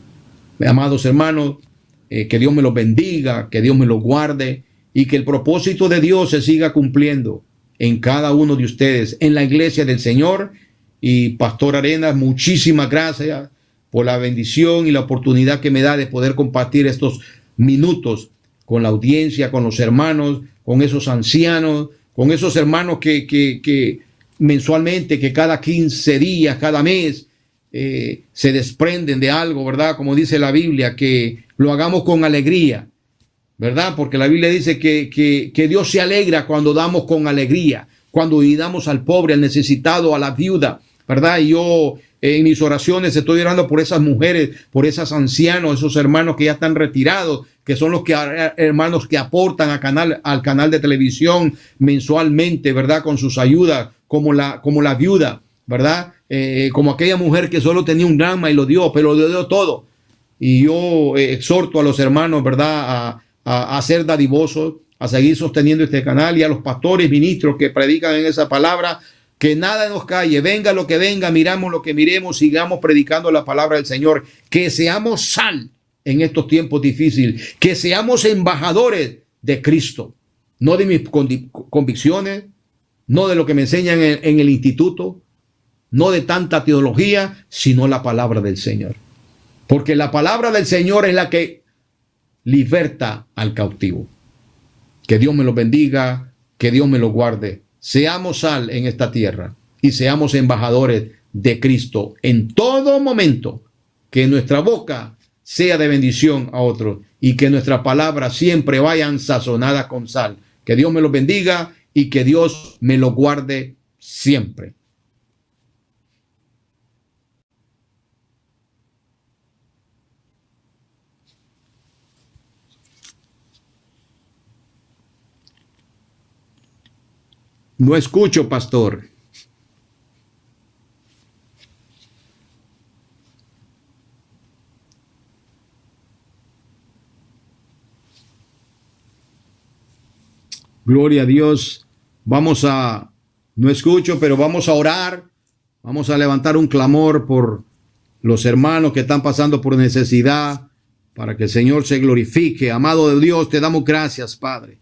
Amados hermanos, que Dios me los bendiga, que Dios me los guarde y que el propósito de Dios se siga cumpliendo en cada uno de ustedes, en la iglesia del Señor. Y Pastor Arenas, muchísimas gracias por la bendición y la oportunidad que me da de poder compartir estos minutos con la audiencia, con los hermanos, con esos ancianos, con esos hermanos que mensualmente, que cada 15 días, cada mes, se desprenden de algo, ¿verdad? Como dice la Biblia, que lo hagamos con alegría, ¿verdad? Porque la Biblia dice que Dios se alegra cuando damos con alegría, cuando ayudamos al pobre, al necesitado, a la viuda, ¿verdad? Y yo en mis oraciones estoy orando por esas mujeres, por esos ancianos, esos hermanos que ya están retirados, que son los hermanos que aportan al canal de televisión mensualmente, ¿verdad? Con sus ayudas, como la viuda, ¿verdad? Como aquella mujer que solo tenía un grama y lo dio, pero lo dio todo. Y yo exhorto a los hermanos, ¿verdad? A ser dadivosos, a seguir sosteniendo este canal, y a los pastores, ministros que predican en esa palabra, que nada nos calle, venga lo que venga, miramos lo que miremos, sigamos predicando la palabra del Señor, que seamos sal en estos tiempos difíciles, que seamos embajadores de Cristo, no de mis convicciones, no de lo que me enseñan en el instituto, no de tanta teología, sino la palabra del Señor. Porque la palabra del Señor es la que liberta al cautivo. Que Dios me los bendiga, que Dios me lo guarde. Seamos sal en esta tierra y seamos embajadores de Cristo en todo momento. Que nuestra boca sea de bendición a otros y que nuestras palabras siempre vayan sazonadas con sal. Que Dios me los bendiga y que Dios me lo guarde siempre. No escucho, pastor. Gloria a Dios. No escucho, pero vamos a orar. Vamos a levantar un clamor por los hermanos que están pasando por necesidad, para que el Señor se glorifique. Amado de Dios, te damos gracias, Padre.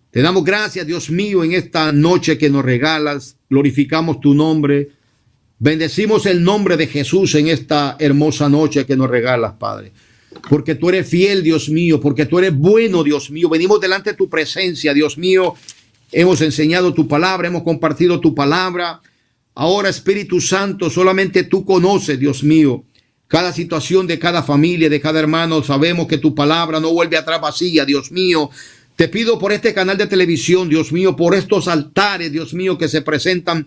Te damos gracias, Dios mío, en esta noche que nos regalas. Glorificamos tu nombre. Bendecimos el nombre de Jesús en esta hermosa noche que nos regalas, Padre. Porque tú eres fiel, Dios mío, porque tú eres bueno, Dios mío. Venimos delante de tu presencia, Dios mío. Hemos enseñado tu palabra, hemos compartido tu palabra. Ahora, Espíritu Santo, solamente tú conoces, Dios mío, cada situación de cada familia, de cada hermano. Sabemos que tu palabra no vuelve atrás vacía, Dios mío. Te pido por este canal de televisión, Dios mío, por estos altares, Dios mío, que se presentan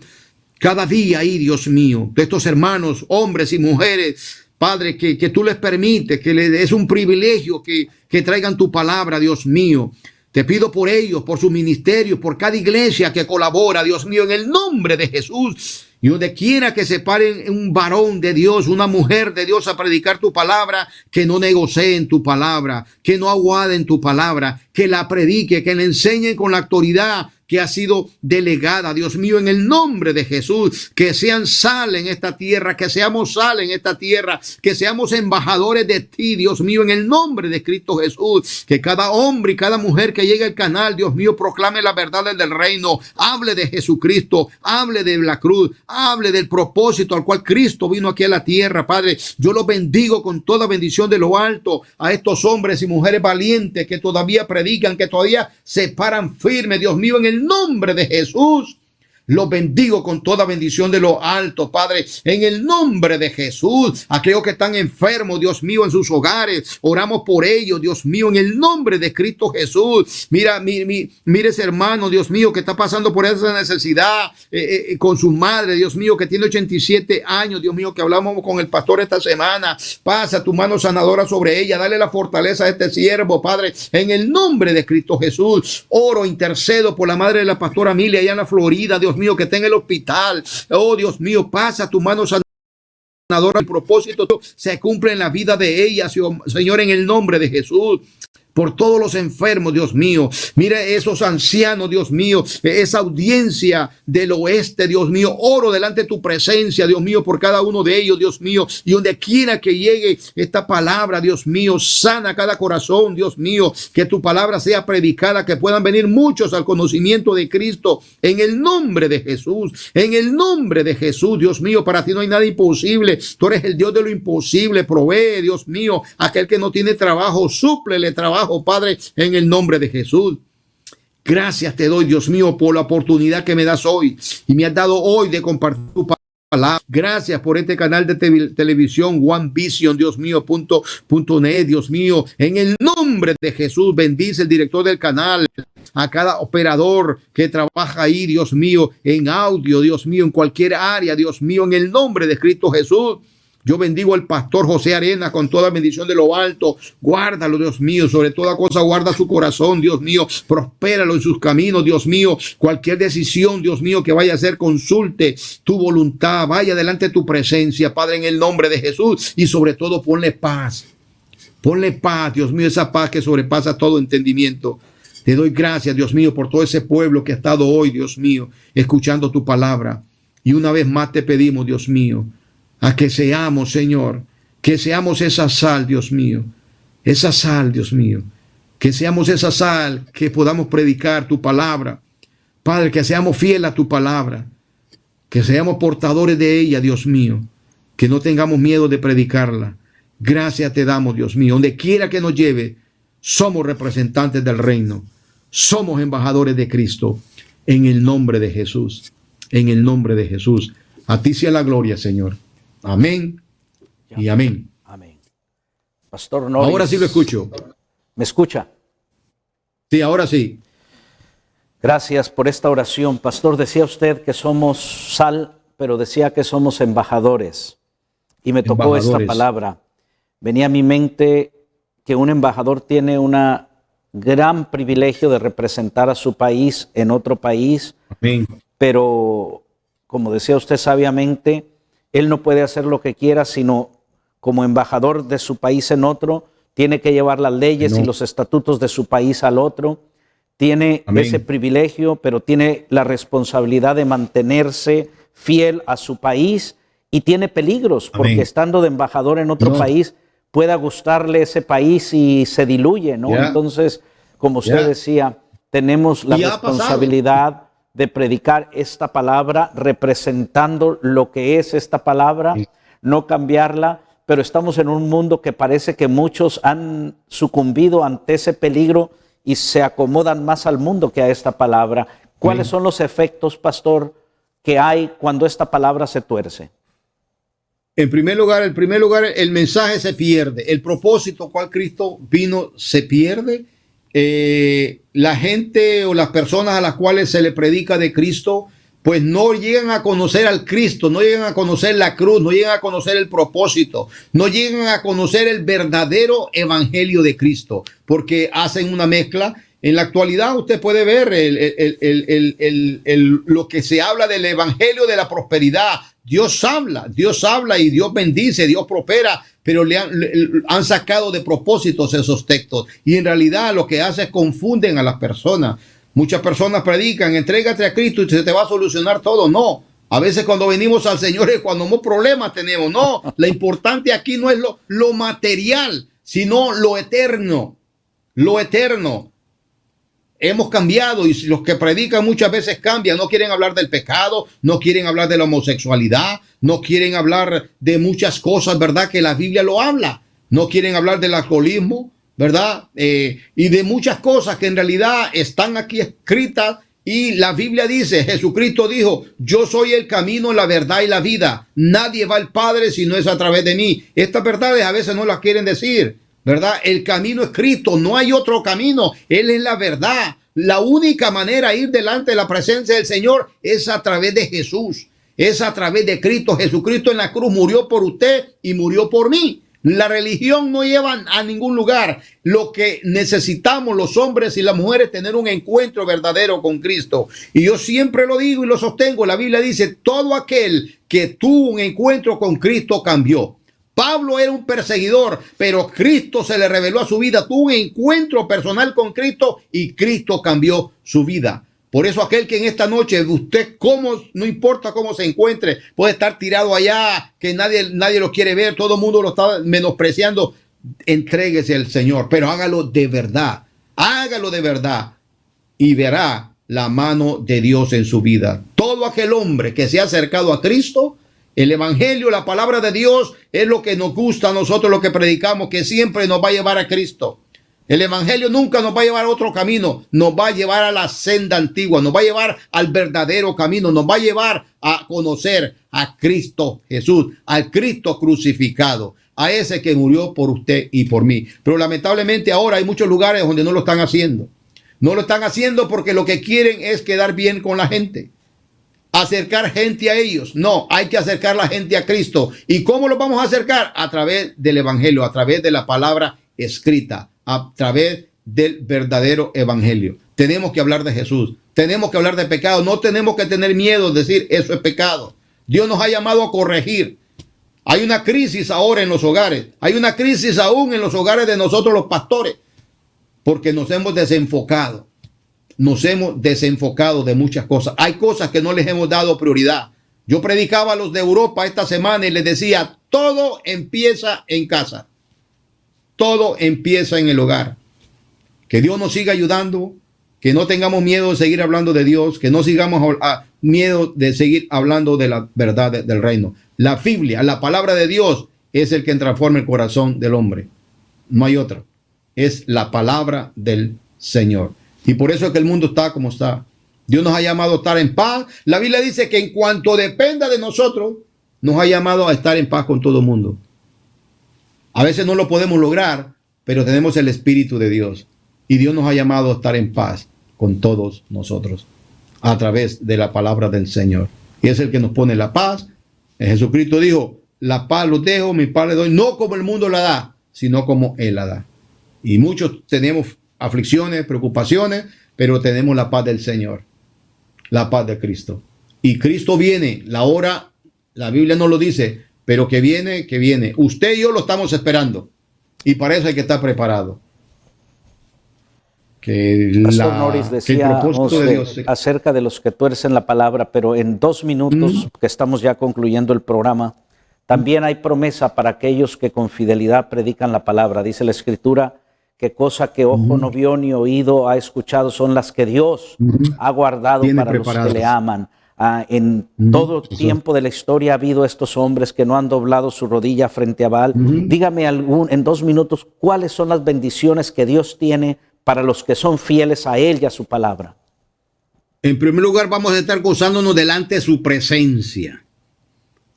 cada día ahí, Dios mío, de estos hermanos, hombres y mujeres, Padre, que tú les permites, es un privilegio que traigan tu palabra, Dios mío. Te pido por ellos, por su ministerio, por cada iglesia que colabora, Dios mío, en el nombre de Jesús. Y donde quiera que se paren un varón de Dios, una mujer de Dios a predicar tu palabra, que no negocien tu palabra, que no aguaden tu palabra, que la predique, que la enseñen con la autoridad que ha sido delegada, Dios mío, en el nombre de Jesús. Que sean sal en esta tierra, que seamos sal en esta tierra, que seamos embajadores de ti, Dios mío, en el nombre de Cristo Jesús. Que cada hombre y cada mujer que llegue al canal, Dios mío, proclame las verdades del reino, hable de Jesucristo, hable de la cruz, hable del propósito al cual Cristo vino aquí a la tierra, Padre. Yo los bendigo con toda bendición de lo alto a estos hombres y mujeres valientes que todavía predican, que todavía se paran firmes, Dios mío, en el nombre de Jesús. Los bendigo con toda bendición de lo alto, Padre, en el nombre de Jesús. Aquellos que están enfermos, Dios mío, en sus hogares, oramos por ellos, Dios mío, en el nombre de Cristo Jesús. Mira ese hermano, Dios mío, que está pasando por esa necesidad con su madre, Dios mío, que tiene 87 años, Dios mío, que hablamos con el pastor esta semana. Pasa tu mano sanadora sobre ella, dale la fortaleza a este siervo, Padre, en el nombre de Cristo Jesús. Oro, intercedo por la madre de la pastora Emilia allá en la Florida, Dios mío, que está en el hospital. Oh, Dios mío, pasa tu mano sanadora. El propósito se cumple en la vida de ella, Señor, en el nombre de Jesús. Por todos los enfermos, Dios mío. Mira esos ancianos, Dios mío, esa audiencia del oeste, Dios mío. Oro delante de tu presencia, Dios mío, por cada uno de ellos, Dios mío. Y donde quiera que llegue esta palabra, Dios mío, sana cada corazón, Dios mío. Que tu palabra sea predicada, que puedan venir muchos al conocimiento de Cristo. En el nombre de Jesús, en el nombre de Jesús, Dios mío. Para ti no hay nada imposible. Tú eres el Dios de lo imposible. Provee, Dios mío, aquel que no tiene trabajo, súplele trabajo, Padre, en el nombre de Jesús. Gracias te doy, Dios mío, por la oportunidad que me das hoy y me has dado hoy de compartir tu palabra. Gracias por este canal de televisión One Vision, Dios mío, .net, Dios mío, en el nombre de Jesús. Bendice el director del canal, a cada operador que trabaja ahí, Dios mío, en audio, Dios mío, en cualquier área, Dios mío, en el nombre de Cristo Jesús. Yo bendigo al pastor José Arena con toda bendición de lo alto. Guárdalo, Dios mío, sobre toda cosa guarda su corazón, Dios mío. Prospéralo en sus caminos, Dios mío. Cualquier decisión, Dios mío, que vaya a hacer, consulte tu voluntad. Vaya delante de tu presencia, Padre, en el nombre de Jesús. Y sobre todo ponle paz. Ponle paz, Dios mío, esa paz que sobrepasa todo entendimiento. Te doy gracias, Dios mío, por todo ese pueblo que ha estado hoy, Dios mío, escuchando tu palabra. Y una vez más te pedimos, Dios mío, a que seamos, Señor, que seamos esa sal, Dios mío, esa sal, Dios mío, que seamos esa sal, que podamos predicar tu palabra, Padre, que seamos fieles a tu palabra, que seamos portadores de ella, Dios mío, que no tengamos miedo de predicarla. Gracias te damos, Dios mío, donde quiera que nos lleve, somos representantes del reino, somos embajadores de Cristo. en el nombre de Jesús. En el nombre de Jesús. A ti sea la gloria, Señor. Amén y amén. Amén. Pastor Norris. Ahora sí lo escucho. ¿Me escucha? Sí, ahora sí. Gracias por esta oración. Pastor, decía usted que somos sal, pero decía que somos embajadores. Y me tocó esta palabra. Venía a mi mente que un embajador tiene un gran privilegio de representar a su país en otro país. Amén. Pero, como decía usted sabiamente, él no puede hacer lo que quiera, sino como embajador de su país en otro, tiene que llevar las leyes y los estatutos de su país al otro. Tiene ese privilegio, pero tiene la responsabilidad de mantenerse fiel a su país y tiene peligros, porque estando de embajador en otro país, pueda gustarle ese país y se diluye, ¿no? Entonces, como usted decía, tenemos la responsabilidad de predicar esta palabra, representando lo que es esta palabra, no cambiarla, pero estamos en un mundo que parece que muchos han sucumbido ante ese peligro y se acomodan más al mundo que a esta palabra. ¿Cuáles son los efectos, pastor, que hay cuando esta palabra se tuerce? En primer lugar, el mensaje se pierde. El propósito cual Cristo vino se pierde. La gente o las personas a las cuales se le predica de Cristo, pues no llegan a conocer al Cristo, no llegan a conocer la cruz, no llegan a conocer el propósito, no llegan a conocer el verdadero evangelio de Cristo, porque hacen una mezcla. En la actualidad usted puede ver lo que se habla del evangelio de la prosperidad. Dios habla y Dios bendice, Dios prospera, pero le han sacado de propósitos esos textos. Y en realidad lo que hace es confunden a las personas. Muchas personas predican, entrégate a Cristo y se te va a solucionar todo. No, a veces cuando venimos al Señor es cuando más problemas tenemos. No, lo importante aquí no es lo material, sino lo eterno. Lo eterno. Hemos cambiado y los que predican muchas veces cambian. No quieren hablar del pecado, no quieren hablar de la homosexualidad, no quieren hablar de muchas cosas, ¿verdad? Que la Biblia lo habla. No quieren hablar del alcoholismo, ¿verdad? Y de muchas cosas que en realidad están aquí escritas. Y la Biblia dice, Jesucristo dijo, yo soy el camino, la verdad y la vida. Nadie va al Padre si no es a través de mí. Estas verdades a veces no las quieren decir, ¿verdad? El camino es Cristo, no hay otro camino. Él es la verdad. La única manera de ir delante de la presencia del Señor es a través de Jesús. Es a través de Cristo. Jesucristo en la cruz murió por usted y murió por mí. La religión no lleva a ningún lugar. Lo que necesitamos los hombres y las mujeres es tener un encuentro verdadero con Cristo. Y yo siempre lo digo y lo sostengo. La Biblia dice, todo aquel que tuvo un encuentro con Cristo cambió. Pablo era un perseguidor, pero Cristo se le reveló a su vida. Tuvo un encuentro personal con Cristo y Cristo cambió su vida. Por eso aquel que en esta noche, usted no importa cómo se encuentre, puede estar tirado allá, que nadie lo quiere ver, todo el mundo lo está menospreciando. Entréguese al Señor, pero hágalo de verdad y verá la mano de Dios en su vida. Todo aquel hombre que se ha acercado a Cristo, el evangelio, la palabra de Dios es lo que nos gusta a nosotros, lo que predicamos, que siempre nos va a llevar a Cristo. El evangelio nunca nos va a llevar a otro camino, nos va a llevar a la senda antigua, nos va a llevar al verdadero camino, nos va a llevar a conocer a Cristo Jesús, al Cristo crucificado, a ese que murió por usted y por mí. Pero lamentablemente ahora hay muchos lugares donde no lo están haciendo. No lo están haciendo porque lo que quieren es quedar bien con la gente, acercar gente a ellos. No, hay que acercar la gente a Cristo. ¿Y cómo lo vamos a acercar? A través del evangelio, a través de la palabra escrita, a través del verdadero evangelio. Tenemos que hablar de Jesús, tenemos que hablar de pecado, no tenemos que tener miedo de decir eso es pecado. Dios nos ha llamado a corregir. Hay una crisis ahora en los hogares, hay una crisis aún en los hogares de nosotros los pastores, porque nos hemos desenfocado de muchas cosas. Hay cosas que no les hemos dado prioridad. Yo predicaba a los de Europa esta semana y les decía, todo empieza en casa. Todo empieza en el hogar. Que Dios nos siga ayudando, que no tengamos miedo de seguir hablando de Dios, que no sigamos miedo de seguir hablando de la verdad del reino. La Biblia, la palabra de Dios es el que transforma el corazón del hombre. No hay otra. Es la palabra del Señor. Y por eso es que el mundo está como está. Dios nos ha llamado a estar en paz. La Biblia dice que en cuanto dependa de nosotros, nos ha llamado a estar en paz con todo el mundo. A veces no lo podemos lograr, pero tenemos el Espíritu de Dios. Y Dios nos ha llamado a estar en paz con todos nosotros a través de la palabra del Señor. Y es el que nos pone la paz. Jesucristo dijo, la paz los dejo, mi paz les doy, no como el mundo la da, sino como Él la da. Y muchos tenemos aflicciones, preocupaciones, pero tenemos la paz del Señor, la paz de Cristo. Y Cristo viene, la hora, la Biblia no lo dice, pero que viene, que viene. Usted y yo lo estamos esperando. Y para eso hay que estar preparado. Pastor Norris decía acerca de los que tuercen la palabra, pero en 2 minutos que estamos ya concluyendo el programa, también hay promesa para aquellos que con fidelidad predican la palabra. Dice la Escritura que cosa que ojo no vio ni oído ha escuchado son las que Dios ha guardado para los que le aman. En todo tiempo de la historia ha habido estos hombres que no han doblado su rodilla frente a Baal. Dígame en 2 minutos, ¿cuáles son las bendiciones que Dios tiene para los que son fieles a Él y a su palabra? En primer lugar, vamos a estar gozándonos delante de su presencia.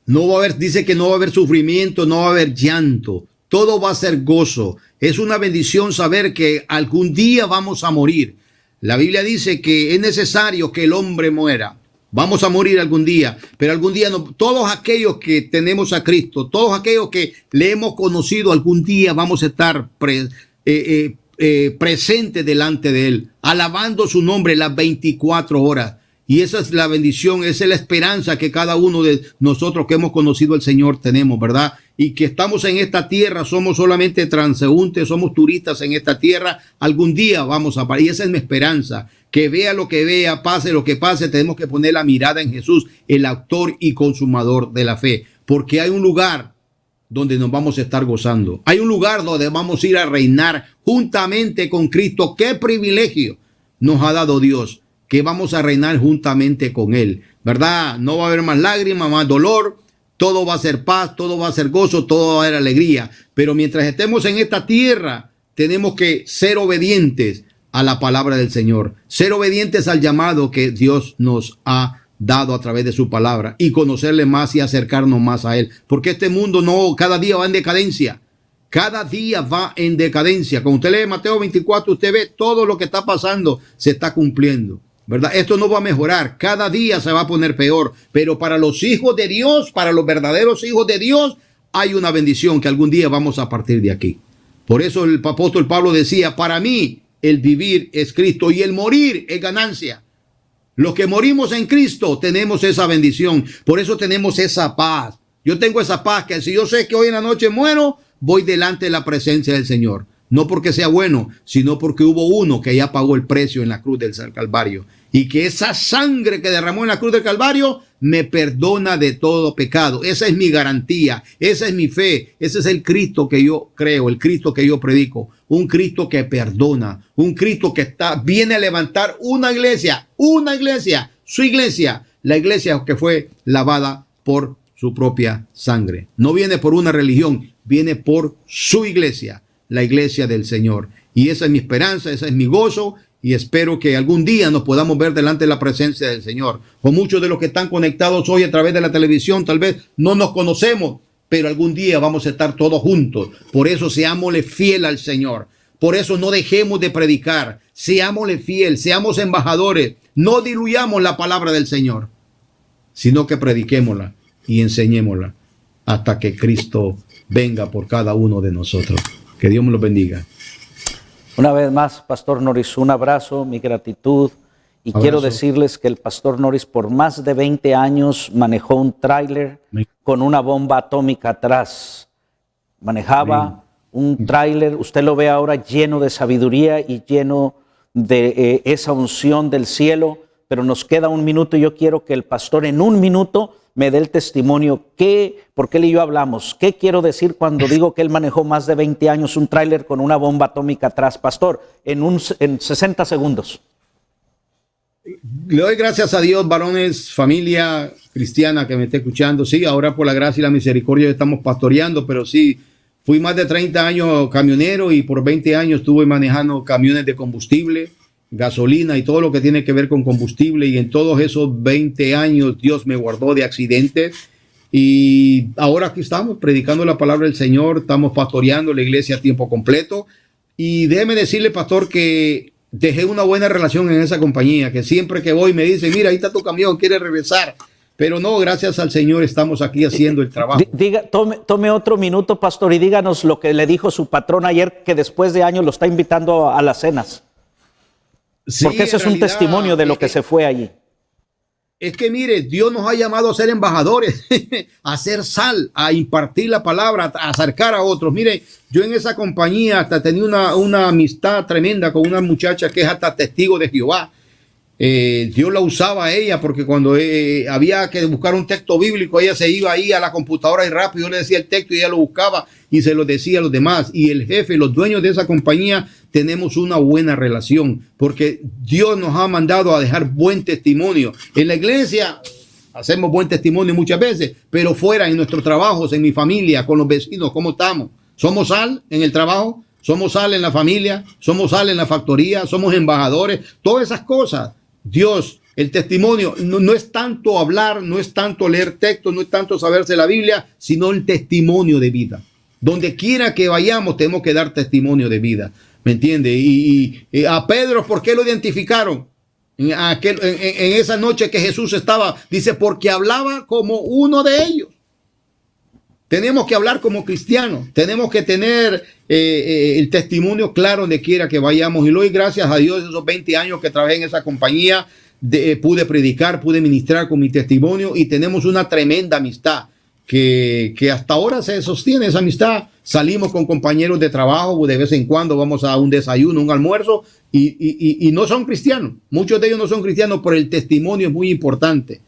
No va a haber, dice que no va a haber sufrimiento, no va a haber llanto. Todo va a ser gozo. Es una bendición saber que algún día vamos a morir. La Biblia dice que es necesario que el hombre muera. Vamos a morir algún día, pero algún día no. Todos aquellos que tenemos a Cristo, todos aquellos que le hemos conocido, algún día vamos a estar presentes delante de Él, alabando su nombre las 24 horas. Y esa es la bendición, esa es la esperanza que cada uno de nosotros que hemos conocido al Señor tenemos, ¿verdad? Y que estamos en esta tierra, somos solamente transeúntes, somos turistas en esta tierra. Algún día vamos a parar, y esa es mi esperanza. Que vea lo que vea, pase lo que pase, tenemos que poner la mirada en Jesús, el autor y consumador de la fe. Porque hay un lugar donde nos vamos a estar gozando. Hay un lugar donde vamos a ir a reinar juntamente con Cristo. ¡Qué privilegio nos ha dado Dios! Que vamos a reinar juntamente con Él, ¿verdad? No va a haber más lágrimas, más dolor. Todo va a ser paz, todo va a ser gozo, todo va a haber alegría. Pero mientras estemos en esta tierra, tenemos que ser obedientes a la palabra del Señor, ser obedientes al llamado que Dios nos ha dado a través de su palabra y conocerle más y acercarnos más a Él. Porque este mundo no, cada día va en decadencia. Cada día va en decadencia. Cuando usted lee Mateo 24, usted ve todo lo que está pasando, se está cumpliendo, ¿verdad? Esto no va a mejorar. Cada día se va a poner peor. Pero para los hijos de Dios, para los verdaderos hijos de Dios, hay una bendición que algún día vamos a partir de aquí. Por eso el apóstol Pablo decía, para mí el vivir es Cristo y el morir es ganancia. Los que morimos en Cristo tenemos esa bendición. Por eso tenemos esa paz. Yo tengo esa paz que si yo sé que hoy en la noche muero, voy delante de la presencia del Señor. No porque sea bueno, sino porque hubo uno que ya pagó el precio en la cruz del Calvario. Y que esa sangre que derramó en la cruz del Calvario me perdona de todo pecado. Esa es mi garantía, esa es mi fe, ese es el Cristo que yo creo, el Cristo que yo predico. Un Cristo que perdona, un Cristo que viene a levantar una iglesia, su iglesia, la iglesia que fue lavada por su propia sangre. No viene por una religión, viene por su iglesia, la iglesia del Señor. Y esa es mi esperanza, ese es mi gozo. Y espero que algún día nos podamos ver delante de la presencia del Señor. O muchos de los que están conectados hoy a través de la televisión, tal vez no nos conocemos, pero algún día vamos a estar todos juntos. Por eso seámosle fiel al Señor. Por eso no dejemos de predicar. Seámosle fiel, seamos embajadores. No diluyamos la palabra del Señor, sino que prediquémosla y enseñémosla hasta que Cristo venga por cada uno de nosotros. Que Dios me los bendiga. Una vez más, Pastor Norris, un abrazo, mi gratitud. Y quiero decirles que el Pastor Norris por más de 20 años manejó un tráiler con una bomba atómica atrás. Manejaba un tráiler, usted lo ve ahora lleno de sabiduría y lleno de esa unción del cielo. Pero nos queda 1 minuto y yo quiero que el pastor en 1 minuto me dé el testimonio. Porque él y yo hablamos. ¿Qué quiero decir cuando digo que él manejó más de 20 años un tráiler con una bomba atómica atrás? Pastor, en 60 segundos. Le doy gracias a Dios, varones, familia cristiana que me esté escuchando. Sí, ahora por la gracia y la misericordia estamos pastoreando, pero sí, fui más de 30 años camionero y por 20 años estuve manejando camiones de combustible gasolina y todo lo que tiene que ver con combustible, y en todos esos 20 años Dios me guardó de accidentes. Y ahora aquí estamos predicando la palabra del Señor, estamos pastoreando la iglesia a tiempo completo. Y déjeme decirle, pastor, que dejé una buena relación en esa compañía, que siempre que voy me dicen, mira, ahí está tu camión, ¿quieres regresar? Pero no, gracias al Señor estamos aquí haciendo el trabajo. Tome otro minuto, pastor, y díganos lo que le dijo su patrón ayer, que después de años lo está invitando a las cenas. Sí, porque ese es un testimonio de lo que se fue allí. Es que mire, Dios nos ha llamado a ser embajadores, a hacer sal, a impartir la palabra, a acercar a otros. Mire, yo en esa compañía hasta tenía una amistad tremenda con una muchacha que es hasta testigo de Jehová. Dios la usaba a ella porque cuando había que buscar un texto bíblico, ella se iba ahí a la computadora y rápido le decía el texto y ella lo buscaba y se lo decía a los demás. Y el jefe, los dueños de esa compañía, tenemos una buena relación porque Dios nos ha mandado a dejar buen testimonio. En la iglesia hacemos buen testimonio muchas veces, pero fuera, en nuestros trabajos, en mi familia, con los vecinos, ¿cómo estamos? ¿Somos sal en el trabajo? ¿Somos sal en la familia? ¿Somos sal en la factoría? ¿Somos embajadores? Todas esas cosas. Dios, el testimonio, no es tanto hablar, no es tanto leer textos, no es tanto saberse la Biblia, sino el testimonio de vida. Donde quiera que vayamos tenemos que dar testimonio de vida, ¿me entiende? Y a Pedro, ¿por qué lo identificaron? En esa noche que Jesús estaba, dice, porque hablaba como uno de ellos. Tenemos que hablar como cristianos, tenemos que tener el testimonio claro donde quiera que vayamos. Y le doy gracias a Dios esos 20 años que trabajé en esa compañía, pude predicar, pude ministrar con mi testimonio y tenemos una tremenda amistad que hasta ahora se sostiene esa amistad. Salimos con compañeros de trabajo, de vez en cuando vamos a un desayuno, un almuerzo y no son cristianos. Muchos de ellos no son cristianos, pero el testimonio es muy importante.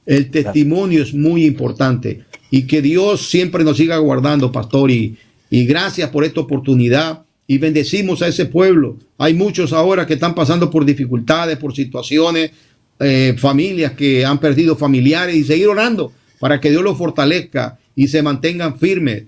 El testimonio es muy importante. Y que Dios siempre nos siga guardando, pastor, y gracias por esta oportunidad y bendecimos a ese pueblo. Hay muchos ahora que están pasando por dificultades, por situaciones, familias que han perdido familiares, y seguir orando para que Dios los fortalezca y se mantengan firmes.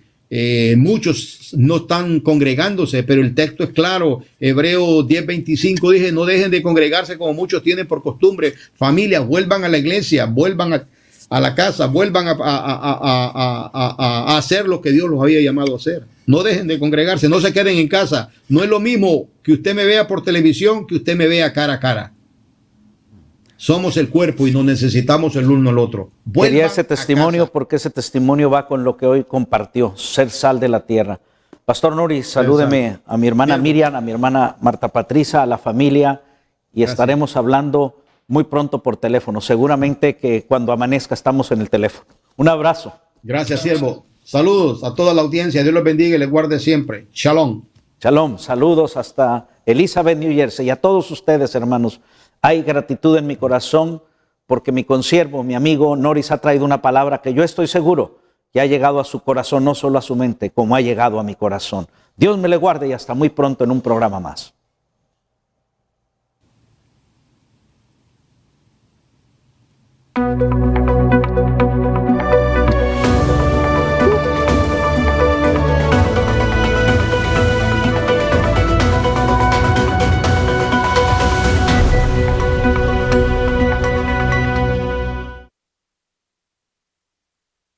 Muchos no están congregándose, pero el texto es claro. Hebreos 10:25 dice, no dejen de congregarse como muchos tienen por costumbre. Familias, vuelvan a la iglesia, vuelvan a la casa, vuelvan a hacer lo que Dios los había llamado a hacer. No dejen de congregarse, no se queden en casa. No es lo mismo que usted me vea por televisión que usted me vea cara a cara. Somos el cuerpo y nos necesitamos el uno al otro. Quería ese testimonio porque ese testimonio va con lo que hoy compartió, ser sal de la tierra. Pastor Nori, salúdeme a mi hermana Miriam, a mi hermana Marta Patricia, a la familia, y estaremos hablando muy pronto por teléfono. Seguramente que cuando amanezca estamos en el teléfono. Un abrazo. Gracias, siervo. Saludos a toda la audiencia. Dios los bendiga y les guarde siempre. Shalom. Shalom. Saludos hasta Elizabeth, New Jersey. Y a todos ustedes, hermanos, hay gratitud en mi corazón porque mi consiervo, mi amigo Noris ha traído una palabra que yo estoy seguro que ha llegado a su corazón, no solo a su mente, como ha llegado a mi corazón. Dios me le guarde y hasta muy pronto en un programa más.